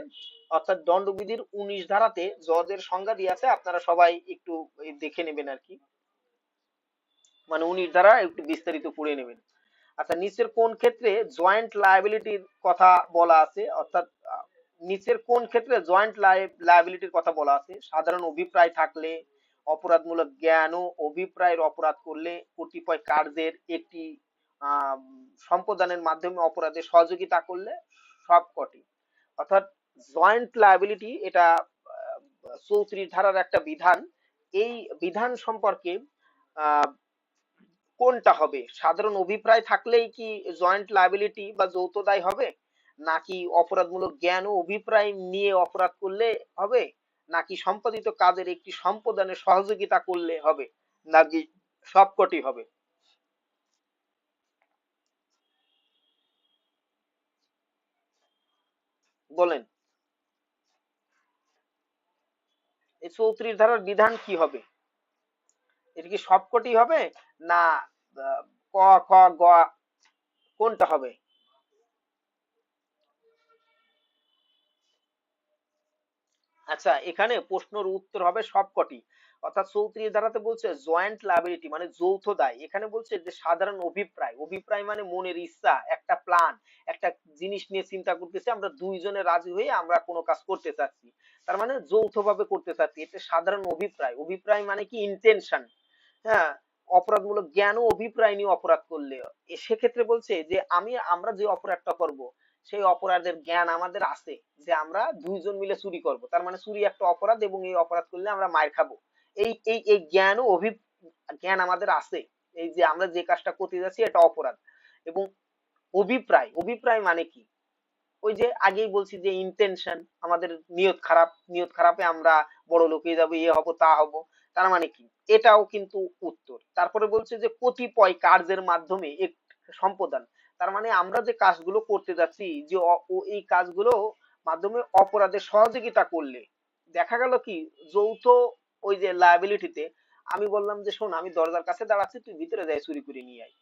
[SPEAKER 1] অর্থাৎ দণ্ডবিধির 19 ধারাতে জজের সংজ্ঞা দিয়ে আছে, আপনারা সবাই একটু দেখে নেবেন আর কি, মানে 19 ধারা একটু বিস্তারিত পড়ে নেবেন। আচ্ছা, নিচের কোন ক্ষেত্রে জয়েন্ট লায়াবিলিটির কথা বলা আছে? অর্থাৎ নিচের কোন ক্ষেত্রে জয়েন্ট লায়াবিলিটির কথা বলা আছে? সাধারণ অভিপ্রায় থাকলে, অপরাধমূলক জ্ঞান ও অভিপ্রায়ের অপরাধ করলে, কতিপয় কার্যের একটি সম্পাদনের মাধ্যমে অপরাধে সহযোগিতা করলে, সবকটি। অর্থাৎ জয়েন্ট লায়াবিলিটি এটা 34 ধারার একটা বিধান। এই বিধান সম্পর্কে কোনটা হবে? সাধারণ অভিপ্রায় থাকলেই কি জয়েন্ট লায়াবিলিটি বা যৌথ দায় হবে, নাকি অপরাধমূলক জ্ঞান ও অভিপ্রায় নিয়ে অপরাধ করলে হবে, নাকি সম্পাদিত কাজের একটি সম্পাদনে সহযোগিতা করলে হবে, নাকি সবকটি হবে? বলেন, এই 34 ধারার বিধান কি হবে? এটা কি সবকটি হবে না ক খ গ কোনটা হবে? আচ্ছা, এখানে প্রশ্নের উত্তর হবে সবকটি। অর্থাৎ 34 ধারাতে বলছে জয়েন্ট লায়াবিলিটি মানে যৌথ দায়। এখানে বলছে যে সাধারণ অভিপ্রায়, অভিপ্রায় মানে মনের ইচ্ছা, একটা প্ল্যান, একটা জিনিস নিয়ে চিন্তা করতেছি, আমরা দুইজনে রাজি হয়ে আমরা কোনো কাজ করতে চাচ্ছি, তার মানে যৌথভাবে করতে চাচ্ছি, এটা সাধারণ অভিপ্রায়। অভিপ্রায় মানে কি ইন্টেনশন, হ্যাঁ। অপরাধমূলক জ্ঞান ও অভিপ্রায় নিয়ে অপরাধ করলে সেক্ষেত্রে বলছে যে আমরা যে অপরাধটা করব সেই অপরাধের জ্ঞান আমাদের আছে যে আমরা দুইজন মিলে চুরি করব, তার মানে চুরি একটা অপরাধ এবং এই অপরাধ করলে আমরা মাইর খাবো। এই জ্ঞান ও জ্ঞান আমাদের আছে, এই যে আমরা যে কাজটা করতে যাচ্ছি এটা অপরাধ। এবং অভিপ্রায় মানে কি, ওই যে আগেই বলছি যে ইন্টেনশন, আমাদের নিয়ত খারাপ, নিয়ত খারাপে আমরা বড় লোকে যাবো, ইয়ে হবো তা হবো, তার মানে কি, এটাও কিন্তু উত্তর। তারপরে বলছে যে কতিপয় কার্যের মাধ্যমে এক সম্পাদন, তার মানে আমরা যে কাজগুলো করতে যাচ্ছি যে এই কাজগুলো মাধ্যমে অপরাধের সহযোগিতা করলে দেখা গেল কি যৌথ, ওই যে লায়াবিলিটিতে আমি বললাম যে শোন আমি দরজার কাছে দাঁড়াচ্ছি, তুই ভিতরে যাই চুরি করে নিয়ে আয়,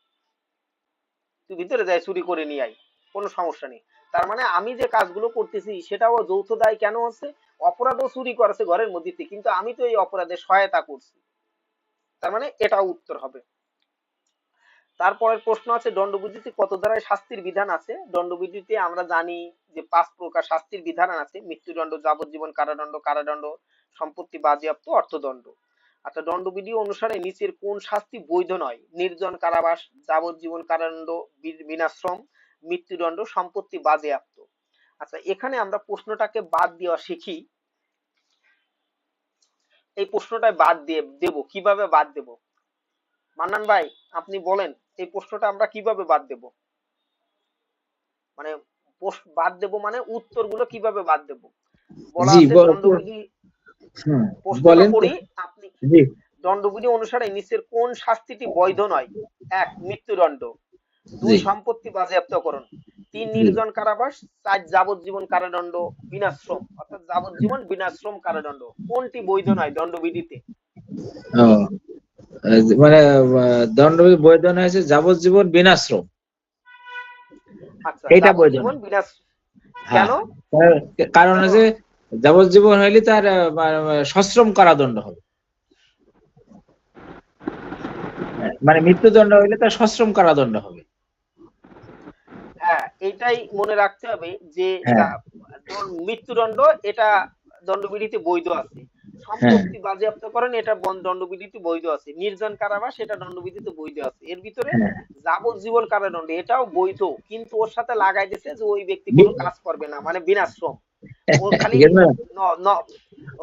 [SPEAKER 1] তুই ভিতরে যাই চুরি করে নিয়ে আয়, কোনো সমস্যা নেই। তার মানে আমি যে কাজগুলো করতেছি সেটাও যৌথ দায় কেন হচ্ছে, অপরাধও চুরি করেছে ঘরের মধ্যে, কিন্তু আমি তো এই অপরাধের সহায়তা করছি, তার মানে এটাও উত্তর হবে। তারপরের প্রশ্ন আছে দণ্ডবিধিতে কত ধারায় শাস্তির বিধান আছে। দণ্ডবিধিতে আমরা জানি যে 5 প্রকার শাস্তির বিধান আছে, মৃত্যুদণ্ড, যাবজ্জীবন কারাদণ্ড, কারাদণ্ড, সম্পত্তি বাজেয়াপ্ত, অর্থদণ্ড। আচ্ছা, দণ্ডবিধি অনুসারে নিচের কোন শাস্তি বৈধ নয়? নির্জন কারাবাস, যাবজ্জীবন কারাদণ্ড, বিনাশ্রম, মৃত্যুদণ্ড, সম্পত্তি বাজেয়াপ্ত। আচ্ছা, এখানে আমরা প্রশ্নটাকে বাদ দেওয়া শিখি। এই প্রশ্নটাই বাদ দিয়ে দেব, কিভাবে বাদ দেব? মান্নান ভাই আপনি বলেন এই প্রশ্নটা আমরা কিভাবে বাদ দেব, মানে বাদ দেব মানে উত্তরগুলো কিভাবে বাদ দেব? বলা
[SPEAKER 3] জি
[SPEAKER 1] আছে দণ্ডবিধি, প্রশ্নটা
[SPEAKER 3] বলেন তো।
[SPEAKER 1] পড়ি আপনি।
[SPEAKER 3] জি
[SPEAKER 1] দণ্ডবিধি অনুসারে নিচের কোন শাস্তিটি বৈধ নয়? 1 মৃত্যুদণ্ড, 2
[SPEAKER 3] জি
[SPEAKER 1] সম্পত্তি বাজেয়াপ্তকরণ, 3
[SPEAKER 3] জি
[SPEAKER 1] নির্জন কারাবাস, 4 যাবজ্জীবন কারাদণ্ড, বিনাশ্রম, অর্থাৎ যাবজ্জীবন বিনাশ্রম কারাদণ্ড। কোনটি বৈধ নয় দণ্ডবিধিতে?
[SPEAKER 3] ও, মানে দণ্ডবিধি বৈধ নয় হচ্ছে যাবজ্জীবন বিনাশ্রম,
[SPEAKER 1] আচ্ছা,
[SPEAKER 3] এটা বৈধ
[SPEAKER 1] যাবজ্জীবন
[SPEAKER 3] নয়।
[SPEAKER 1] বিনাশ্রম
[SPEAKER 3] হ্যাঁ,
[SPEAKER 1] কেন?
[SPEAKER 3] কারণ
[SPEAKER 1] কেন?
[SPEAKER 3] হচ্ছে যাবজ্জীবন হইলে তার সশ্রম কারাদণ্ড হবে, মানে মৃত্যুদণ্ড হইলে তার সশ্রম কারাদণ্ড হবে।
[SPEAKER 1] হ্যাঁ, এটাই মনে রাখতে হবে যে
[SPEAKER 3] হ্যাঁ
[SPEAKER 1] মৃত্যুদণ্ড এটা দণ্ডবিধিতে বৈধ আছে,
[SPEAKER 3] হ্যাঁ
[SPEAKER 1] সম্পত্তি বাজেয়াপ্তকরণ এটা দণ্ডবিধিতে বৈধ আছে, নির্জন কারাবাস এটা দণ্ডবিধিতে বৈধ আছে, এর ভিতরে
[SPEAKER 3] হ্যাঁ
[SPEAKER 1] যাবজ্জীবন কারাদণ্ড এটাও বৈধ, কিন্তু ওর সাথে লাগাই দিয়েছে যে ওই ব্যক্তি কোনো কাজ করবে না, মানে বিনাশ্রম, ও খালি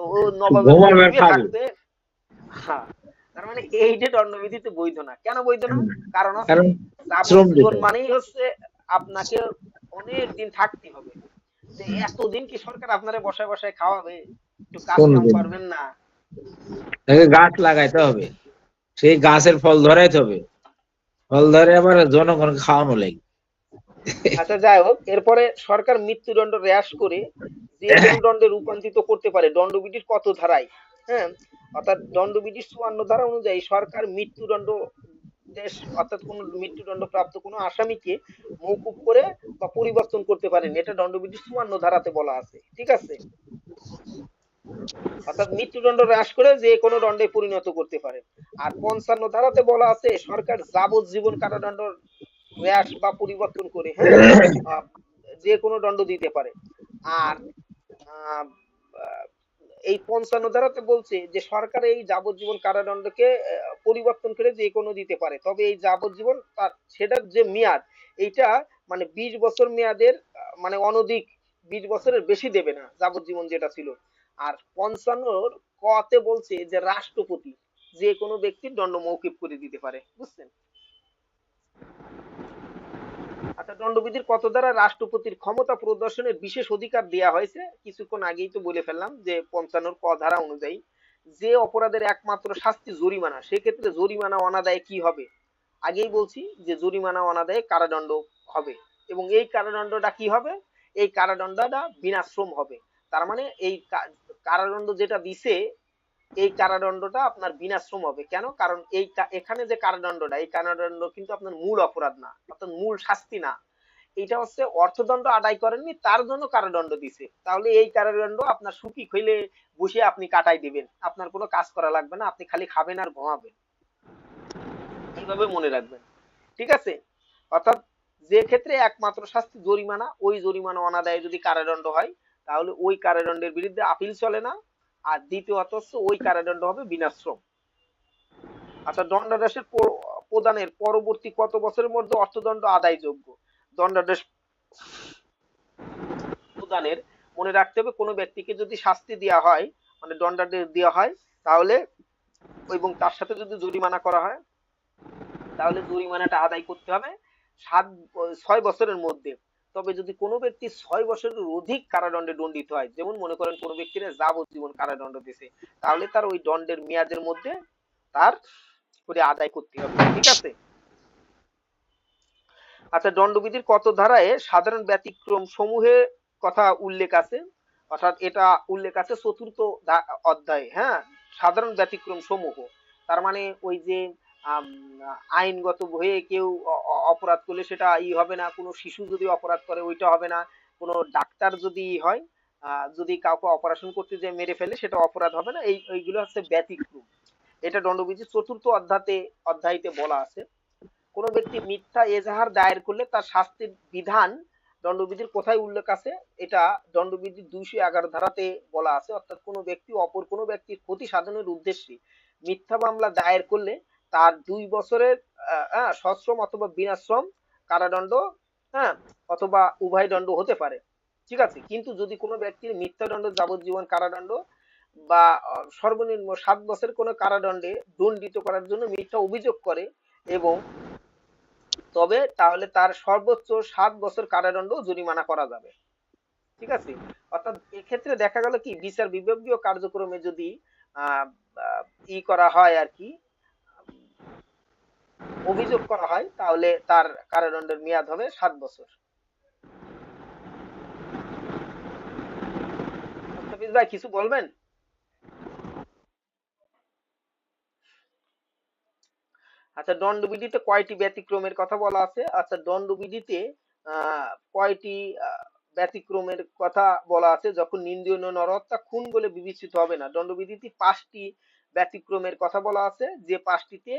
[SPEAKER 1] ও নবাবের
[SPEAKER 3] ঘুমাবে আর
[SPEAKER 1] শুয়ে
[SPEAKER 3] খাবে।
[SPEAKER 1] থাকবে। হ্যাঁ, তার মানে এই যে দণ্ডবিধিতে বৈধ না, কেন বৈধ না? কারণ আছে
[SPEAKER 3] কারণ শ্রম দিতে
[SPEAKER 1] যাবজ্জীবন
[SPEAKER 3] হবে।
[SPEAKER 1] মানেই হচ্ছে আপনাকে অনেক দিন থাকতে হবে, যে এতদিন কি সরকার আপনারে বসায় বসায় খাওয়াবে? একটু কাজ কাম
[SPEAKER 3] কোনদিন
[SPEAKER 1] করবেন না?
[SPEAKER 3] তাকে গাছ লাগাইতে হবে, সেই গাছের ফল ধরাইতে হবে, ফল ধরে আবার জনগণকে খাওয়ানো লাগে।
[SPEAKER 1] আচ্ছা, যাই হোক, এরপরে সরকার মৃত্যুদণ্ড হ্রাস করে যে কোনো দণ্ডে রূপান্তরিত করতে পারে দণ্ডবিধির কত ধারায়? হ্যাঁ, অর্থাৎ দণ্ডবিধির 54 ধারা অনুযায়ী সরকার মৃত্যুদণ্ড দেশ, অর্থাৎ কোন মৃত্যুদণ্ড প্রাপ্ত কোনো আসামিকে মওকুফ করে বা পরিবর্তন করতে পারেন, এটা দণ্ডবিধির 54 ধারাতে বলা আছে, ঠিক আছে? অর্থাৎ মৃত্যুদণ্ড হ্রাস করে যে কোনো দণ্ডে পরিণত করতে পারে। আর 55 ধারাতে বলা আছে সরকার যাবজ্জীবন কারাদণ্ড হ্রাস বা পরিবর্তন করে, হ্যাঁ, আহ, যে কোনো দণ্ড দিতে পারে। আর আহ, আহ, এই 55 ধারাতে বলছে যে সরকার এই যাবজ্জীবন কারাদণ্ডকে পরিবর্তন করে যে কোনো দিতে পারে, তবে এই যাবজ্জীবন সেটার যে মেয়াদ এইটা মানে 20 বছর মেয়াদের, মানে অনধিক 20 বছরের বেশি দেবে না যাবজ্জীবন যেটা ছিল। আর 55 কতে বলছে যে রাষ্ট্রপতি যে কোনো ব্যক্তির দণ্ড মওকুফ করে দিতে পারে, বুঝছেন? আচ্ছা, দণ্ডবিধির কত দ্বারা রাষ্ট্রপতির ক্ষমতা প্রদর্শনের বিশেষ অধিকার দেয়া হয়েছে? কিছুক্ষণ আগেই তো বলে ফেললাম যে 55 ক ধারা অনুযায়ী যে অপরাধের একমাত্র শাস্তি জরিমানা, সেক্ষেত্রে জরিমানা অনাদায়ে কি হবে? আগেই বলছি যে জরিমানা অনাদায়ে কারাদণ্ড হবে, এবং এই কারাদণ্ডটা কি হবে? এই কারাদণ্ডটা বিনাশ্রম হবে। তার মানে এই কারাদণ্ড যেটা দিছে এই কারাদণ্ডটা আপনার বিনাশ্রম হবে। কেন? কারণ এখানে যে কারাদণ্ডটা, এই কারাদণ্ড কিন্তু আপনার মূল অপরাধ না, অর্থাৎ মূল শাস্তি না, এটা হচ্ছে অর্থদণ্ড আদায় করেননি তার জন্য কারাদণ্ড দিছে, তাহলে এই কারাদণ্ড আপনার সুখী হইলে বসে আপনি কাটাই দিবেন, আপনার কোনো কাজ করা লাগবে না, আপনি খালি খাবেন আর ঘুমাবেন, এইভাবে মনে রাখবেন, ঠিক আছে? অর্থাৎ যে ক্ষেত্রে একমাত্র শাস্তি জরিমানা, ওই জরিমানা অনাদায়ে যদি কারাদণ্ড হয় তাহলে ওই কারাদণ্ডের বিরুদ্ধে আপিল চলে না, আর দ্বিতীয়ত হচ্ছে ওই কারাদণ্ড হবে বিনাশ্রম। আচ্ছা, দণ্ডাদেশের প্রদানের পরবর্তী কত বছরের মধ্যে অর্থদণ্ড আদায়যোগ্য? দণ্ডাদেশ প্রদানের, মনে রাখতে হবে কোনো ব্যক্তিকে যদি শাস্তি দেওয়া হয় মানে দণ্ডাদেশ দেওয়া হয় তাহলে এবং তার সাথে যদি জরিমানা করা হয় তাহলে জরিমানাটা আদায় করতে হবে 6 বছরের মধ্যে। তবে যদি কোনো ব্যক্তি 6 বছরের অধিক কারাদণ্ডে দণ্ডিত হয়, যেমন মনে করেন কোনো ব্যক্তির যাবজ্জীবন কারাদণ্ড দিয়েছে, তাহলে তার ওই দণ্ডের মেয়াদের মধ্যে তার করে আদায় করতে হবে। ঠিক আছে। আচ্ছা, দণ্ডবিধির কত ধারায় সাধারণ ব্যতিক্রম সমূহের কথা উল্লেখ আছে, অর্থাৎ এটা উল্লেখ আছে 4র্থ অধ্যায়ে। হ্যাঁ, সাধারণ ব্যতিক্রম সমূহ তার মানে ওই যে আইনগত হয়ে কেউ অপরাধ করলে সেটা হবে না, কোনো শিশু যদি অপরাধ করে ওইটা হবে না, কোনো ডাক্তার যদি হয় যদি কাউকে অপারেশন করতে যে মেরে ফেলে সেটা অপরাধ হবে না, এইগুলো হচ্ছে ব্যতিক্রম। এটা দণ্ডবিধির 4র্থ অধ্যায়তে বলা আছে। কোনো ব্যক্তি মিথ্যা এজাহার দায়ের করলে তার শাস্তির বিধান দণ্ডবিধির কোথায় উল্লেখ আছে, এটা দণ্ডবিধির 211 ধারাতে বলা আছে। অর্থাৎ কোনো ব্যক্তি অপর কোনো ব্যক্তির ক্ষতি সাধনের উদ্দেশ্যে মিথ্যা মামলা দায়ের করলে তার 2 বছরের সশ্রম অথবা বিনাশ্রম কারাদণ্ড, হ্যাঁ, অথবা উভয় দণ্ড হতে পারে। ঠিক আছে। কিন্তু যদি কোনো ব্যক্তির মিথ্যা দণ্ড যাবজ্জীবন কারাদণ্ড বা সর্বনিম্ন 7 বছর কোনো কারাদণ্ডে দণ্ডিত করার জন্য মিথ্যা অভিযোগ করে এবং তবে তাহলে তার সর্বোচ্চ 7 বছর কারাদণ্ড জরিমানা করা যাবে। ঠিক আছে। অর্থাৎ এক্ষেত্রে দেখা গেল কি বিচার বিভাগীয় কার্যক্রমে যদি করা হয় আর কি, অভিযোগ করা হয়, তাহলে তার কারাদণ্ডের মেয়াদ হবে 7 বছর। মুস্তাফিজ ভাই কিছু বলবেন? আচ্ছা, দণ্ডবিধিতে কয়টি ব্যতিক্রমের কথা বলা আছে? আচ্ছা, দণ্ডবিধিতে কয়টি ব্যতিক্রমের কথা বলা আছে? যখন নিন্দনীয় নরহত্যা খুন বলে বিবেচিত হবে না। দণ্ডবিধিতে 5টি ব্যতিক্রমের কথা বলা আছে, যে 5টিতে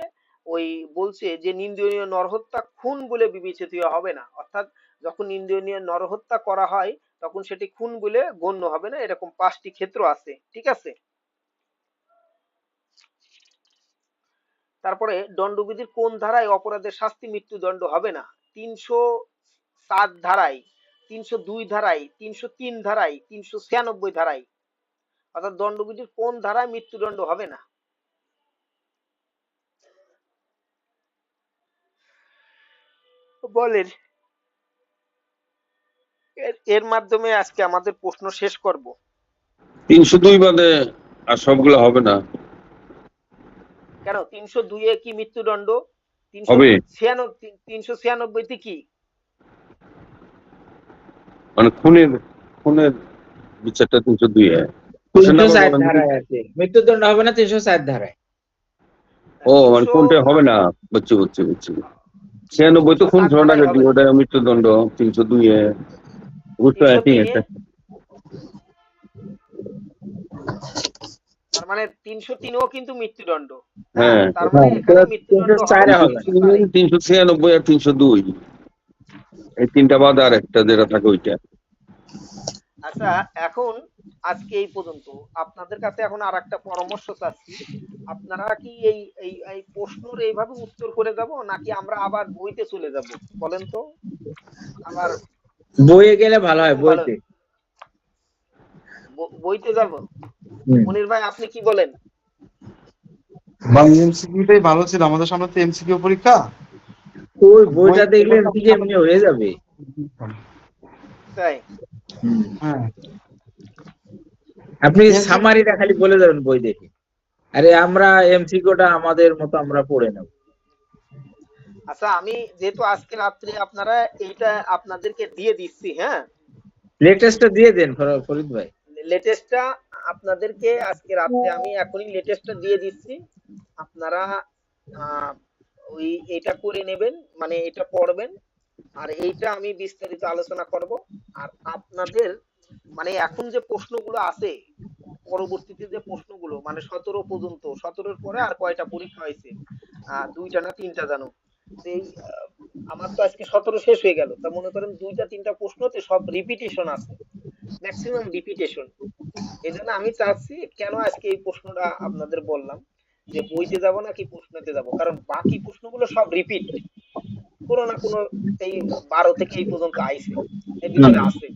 [SPEAKER 1] ওই বলছে যে নিন্দনীয় নরহত্যা খুন বলে বিবেচিত হবে না। অর্থাৎ যখন নিন্দনীয় নরহত্যা করা হয় তখন সেটি খুন বলে গণ্য হবে না, এরকম 5টি ক্ষেত্র আছে। ঠিক আছে। তারপরে দণ্ডবিধির কোন ধারায় অপরাধের শাস্তি মৃত্যুদণ্ড হবে না? 307 ধারায়, 302 ধারায়, 303 ধারায়, 396 ধারায়। অর্থাৎ দণ্ডবিধির কোন ধারায় মৃত্যুদণ্ড হবে না? বলেন। এর মাধ্যমে আজকে আমাদের প্রশ্ন শেষ করব।
[SPEAKER 4] 302 বাদে আর সবগুলো হবে না
[SPEAKER 1] কেন? 302 এ কি মৃত্যুদণ্ড?
[SPEAKER 4] হবে
[SPEAKER 1] 396 তে কি?
[SPEAKER 4] মানে খুনের বিচারটা 302
[SPEAKER 3] 307 ধারায় আছে, মৃত্যুদণ্ড হবে না 307 ধারায়।
[SPEAKER 4] ও মানে কোনটা হবে না? বুঝছি 96 তো খুন ছড়াগাটি, ওটা মৃত্যুদণ্ড। 302 এ বুঝতে পারছি।
[SPEAKER 1] তার মানে 303ও কিন্তু মৃত্যুদণ্ড।
[SPEAKER 4] হ্যাঁ,
[SPEAKER 1] তার মানে এখানে মৃত্যুদণ্ড হবে
[SPEAKER 4] 396 আর 302 এই তিনটা বাদ আর একটা যেটা থাকে ওইটা।
[SPEAKER 1] আচ্ছা, এখন আজকে এই পর্যন্ত। আপনাদের কাছে এখন আর একটা পরামর্শ চাচ্ছি, আপনারা কি এই প্রশ্নের এইভাবে উত্তর করে যাব নাকি আমরা আবার বইতে চলে যাব? বলেন তো। আবার
[SPEAKER 3] বইয়ে গেলে ভালো হয়।
[SPEAKER 1] বইতে যাব। মনির ভাই আপনি কি বলেন?
[SPEAKER 5] ভাই এমসিকিউটাই ভালো ছিল, আমাদের সামনে তো এমসিকিউ পরীক্ষা।
[SPEAKER 3] ওই বইটা দেখলে এমসিকিউ এমনি হয়ে যাবে।
[SPEAKER 1] তাই?
[SPEAKER 5] হ্যাঁ,
[SPEAKER 3] আপনি সামারিটা খালি বলে যাবেন বই দেখে, আরে আমরা এমসিকিউটা আমাদের মতো আমরা পড়ে নেব।
[SPEAKER 1] আচ্ছা, আমি যেহেতু আজকে রাত্রে আপনারা এইটা আপনাদেরকে দিয়ে দিচ্ছি, হ্যাঁ,
[SPEAKER 3] লেটেস্টটা দিয়ে দেন ফরিদ ভাই।
[SPEAKER 1] লেটেস্টটা আপনাদেরকে আজকে রাত্রে আমি এখনই লেটেস্টটা দিয়ে দিচ্ছি। আপনারা ওই এটা করে নেবেন, মানে এটা পড়বেন, আর এইটা আমি বিস্তারিত আলোচনা করব। আর আপনাদের মানে এখন যে প্রশ্নগুলো আছে, পরবর্তীতে যে প্রশ্নগুলো মানে 17 পর্যন্ত, 17-র পরে আর কয়টা পরীক্ষা হয়েছে? 2টা না 3টা জানো? সেই আমার তো আজকে 17 শেষ হয়ে গেল, তা মনে করেন 2টা 3টা প্রশ্নতে সব রিপিটেশন আছে, ম্যাক্সিমাম রিপিটেশন। এই জন্য আমি চাচ্ছি কেন আজকে এই প্রশ্নটা আপনাদের বললাম যে বইতে যাব নাকি প্রশ্নতে যাব, কারণ বাকি প্রশ্নগুলো সব রিপিট, কোনো না কোনো এই 12 থেকে এই পর্যন্ত আইছে, এর ভিতরে আছে।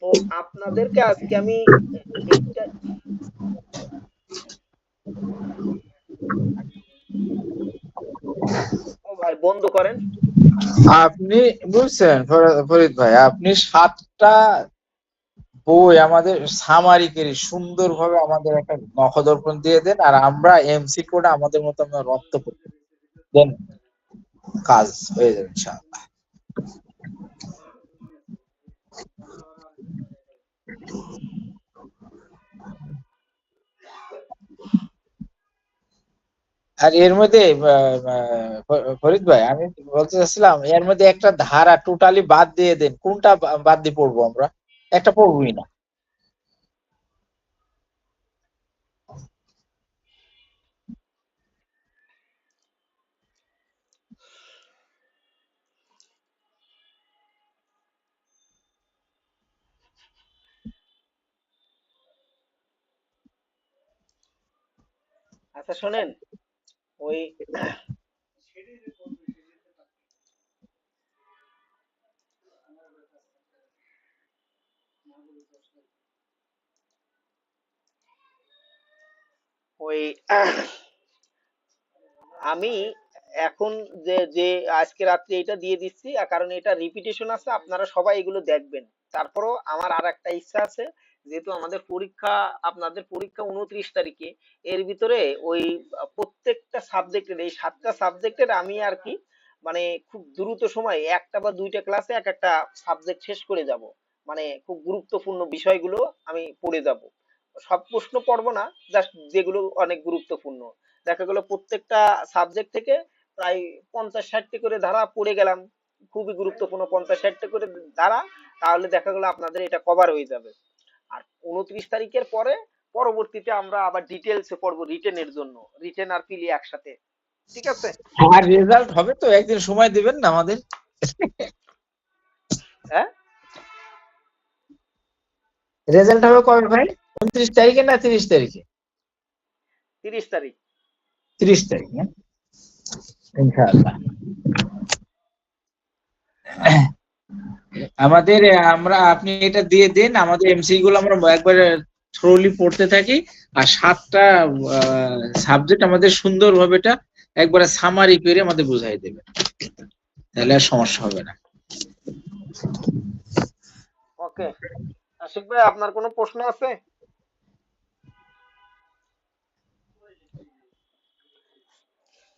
[SPEAKER 1] তো আপনাদেরকে আজকে আমি এইটা ও ভাই বন্ধ করেন।
[SPEAKER 3] আপনি বুঝছেন ফরিদ ভাই, আপনি 7টা বই আমাদের সামারি করে সুন্দরভাবে আমাদের একটা নখদর্পণ দিয়ে দেন, আর আমরা এমসি কোড আমাদের মতো আমরা রপ্ত করতে দেন, কাজ হয়ে যাবে ইনশাআল্লাহ। আর এর মধ্যে ফরিদ ভাই, আমি বলতে চাচ্ছিলাম এর মধ্যে একটা ধারা টোটালি বাদ দিয়ে দেন। কোনটা বাদ দিয়ে পড়বো আমরা? একটা পড়বই না।
[SPEAKER 1] আচ্ছা শোনেন, ওই ওই আমি এখন যে যে আজকে রাত্রে এটা দিয়ে দিচ্ছি, কারণ এটা রিপিটেশন আছে, আপনারা সবাই এগুলো দেখবেন। তারপরও আমার আর একটা ইচ্ছা আছে, যেহেতু আমাদের পরীক্ষা, আপনাদের পরীক্ষা 29 তারিখে, এর ভিতরে ওই প্রত্যেকটা সাবজেক্টের, এই 7টা সাবজেক্টের আমি আর কি মানে খুব দ্রুত সময়ে একটা বা দুইটা ক্লাসে এক একটা সাবজেক্ট শেষ করে যাব। মানে খুব গুরুত্বপূর্ণ বিষয়গুলো আমি পড়ে যাব। সব প্রশ্ন পড়বো না, জাস্ট যেগুলো অনেক গুরুত্বপূর্ণ। দেখা গেল প্রত্যেকটা সাবজেক্ট থেকে প্রায় 50-60টি করে ধারা পড়ে গেলাম, খুবই গুরুত্বপূর্ণ 50-60টি করে ধারা, তাহলে দেখা গেল আপনাদের এটা কভার হয়ে যাবে। আর 29 তারিখের পরে পরবর্তীতে আমরা আবার ডিটেলসে পড়বো রিটেনের জন্য, রিটেন আর পিলি একসাথে। ঠিক আছে?
[SPEAKER 3] আর রেজাল্ট হবে তো, একদিন সময় দিবেন না আমাদের?
[SPEAKER 1] হ্যাঁ,
[SPEAKER 3] রেজাল্ট হবে কবে ভাই? 29 তারিখে না 30 তারিখে?
[SPEAKER 1] 30 তারিখ।
[SPEAKER 3] 30 তারিখ না? ইনশাআল্লাহ। আমাদের আপনি এটা দিয়ে দেন, আমাদের এমসি গুলো আমরা একবারে থ্রোলি পড়তে থাকি। আর 7টা সাবজেক্ট আমাদের সুন্দরভাবে এটা একবারে সামারি করে আমাদের বুঝাই দেবে, তাহলে আর সমস্যা হবে না।
[SPEAKER 1] ওকে, আশিক ভাই আপনার কোনো প্রশ্ন আছে?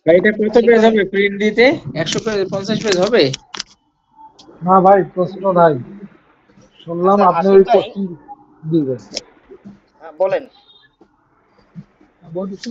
[SPEAKER 3] ভাই এটা কত
[SPEAKER 1] আশিক
[SPEAKER 3] পেজ
[SPEAKER 1] ভাই,
[SPEAKER 3] হবে প্রিন্ট দিতে? 150 পেজ হবে?
[SPEAKER 2] না ভাই, প্রশ্ন নাই। শুনলাম
[SPEAKER 1] আচ্ছা
[SPEAKER 2] আপনি
[SPEAKER 1] আশিক
[SPEAKER 2] ওই
[SPEAKER 1] ভাই,
[SPEAKER 2] কোশ্চিন দিবেন।
[SPEAKER 1] বলেন।
[SPEAKER 2] বলছি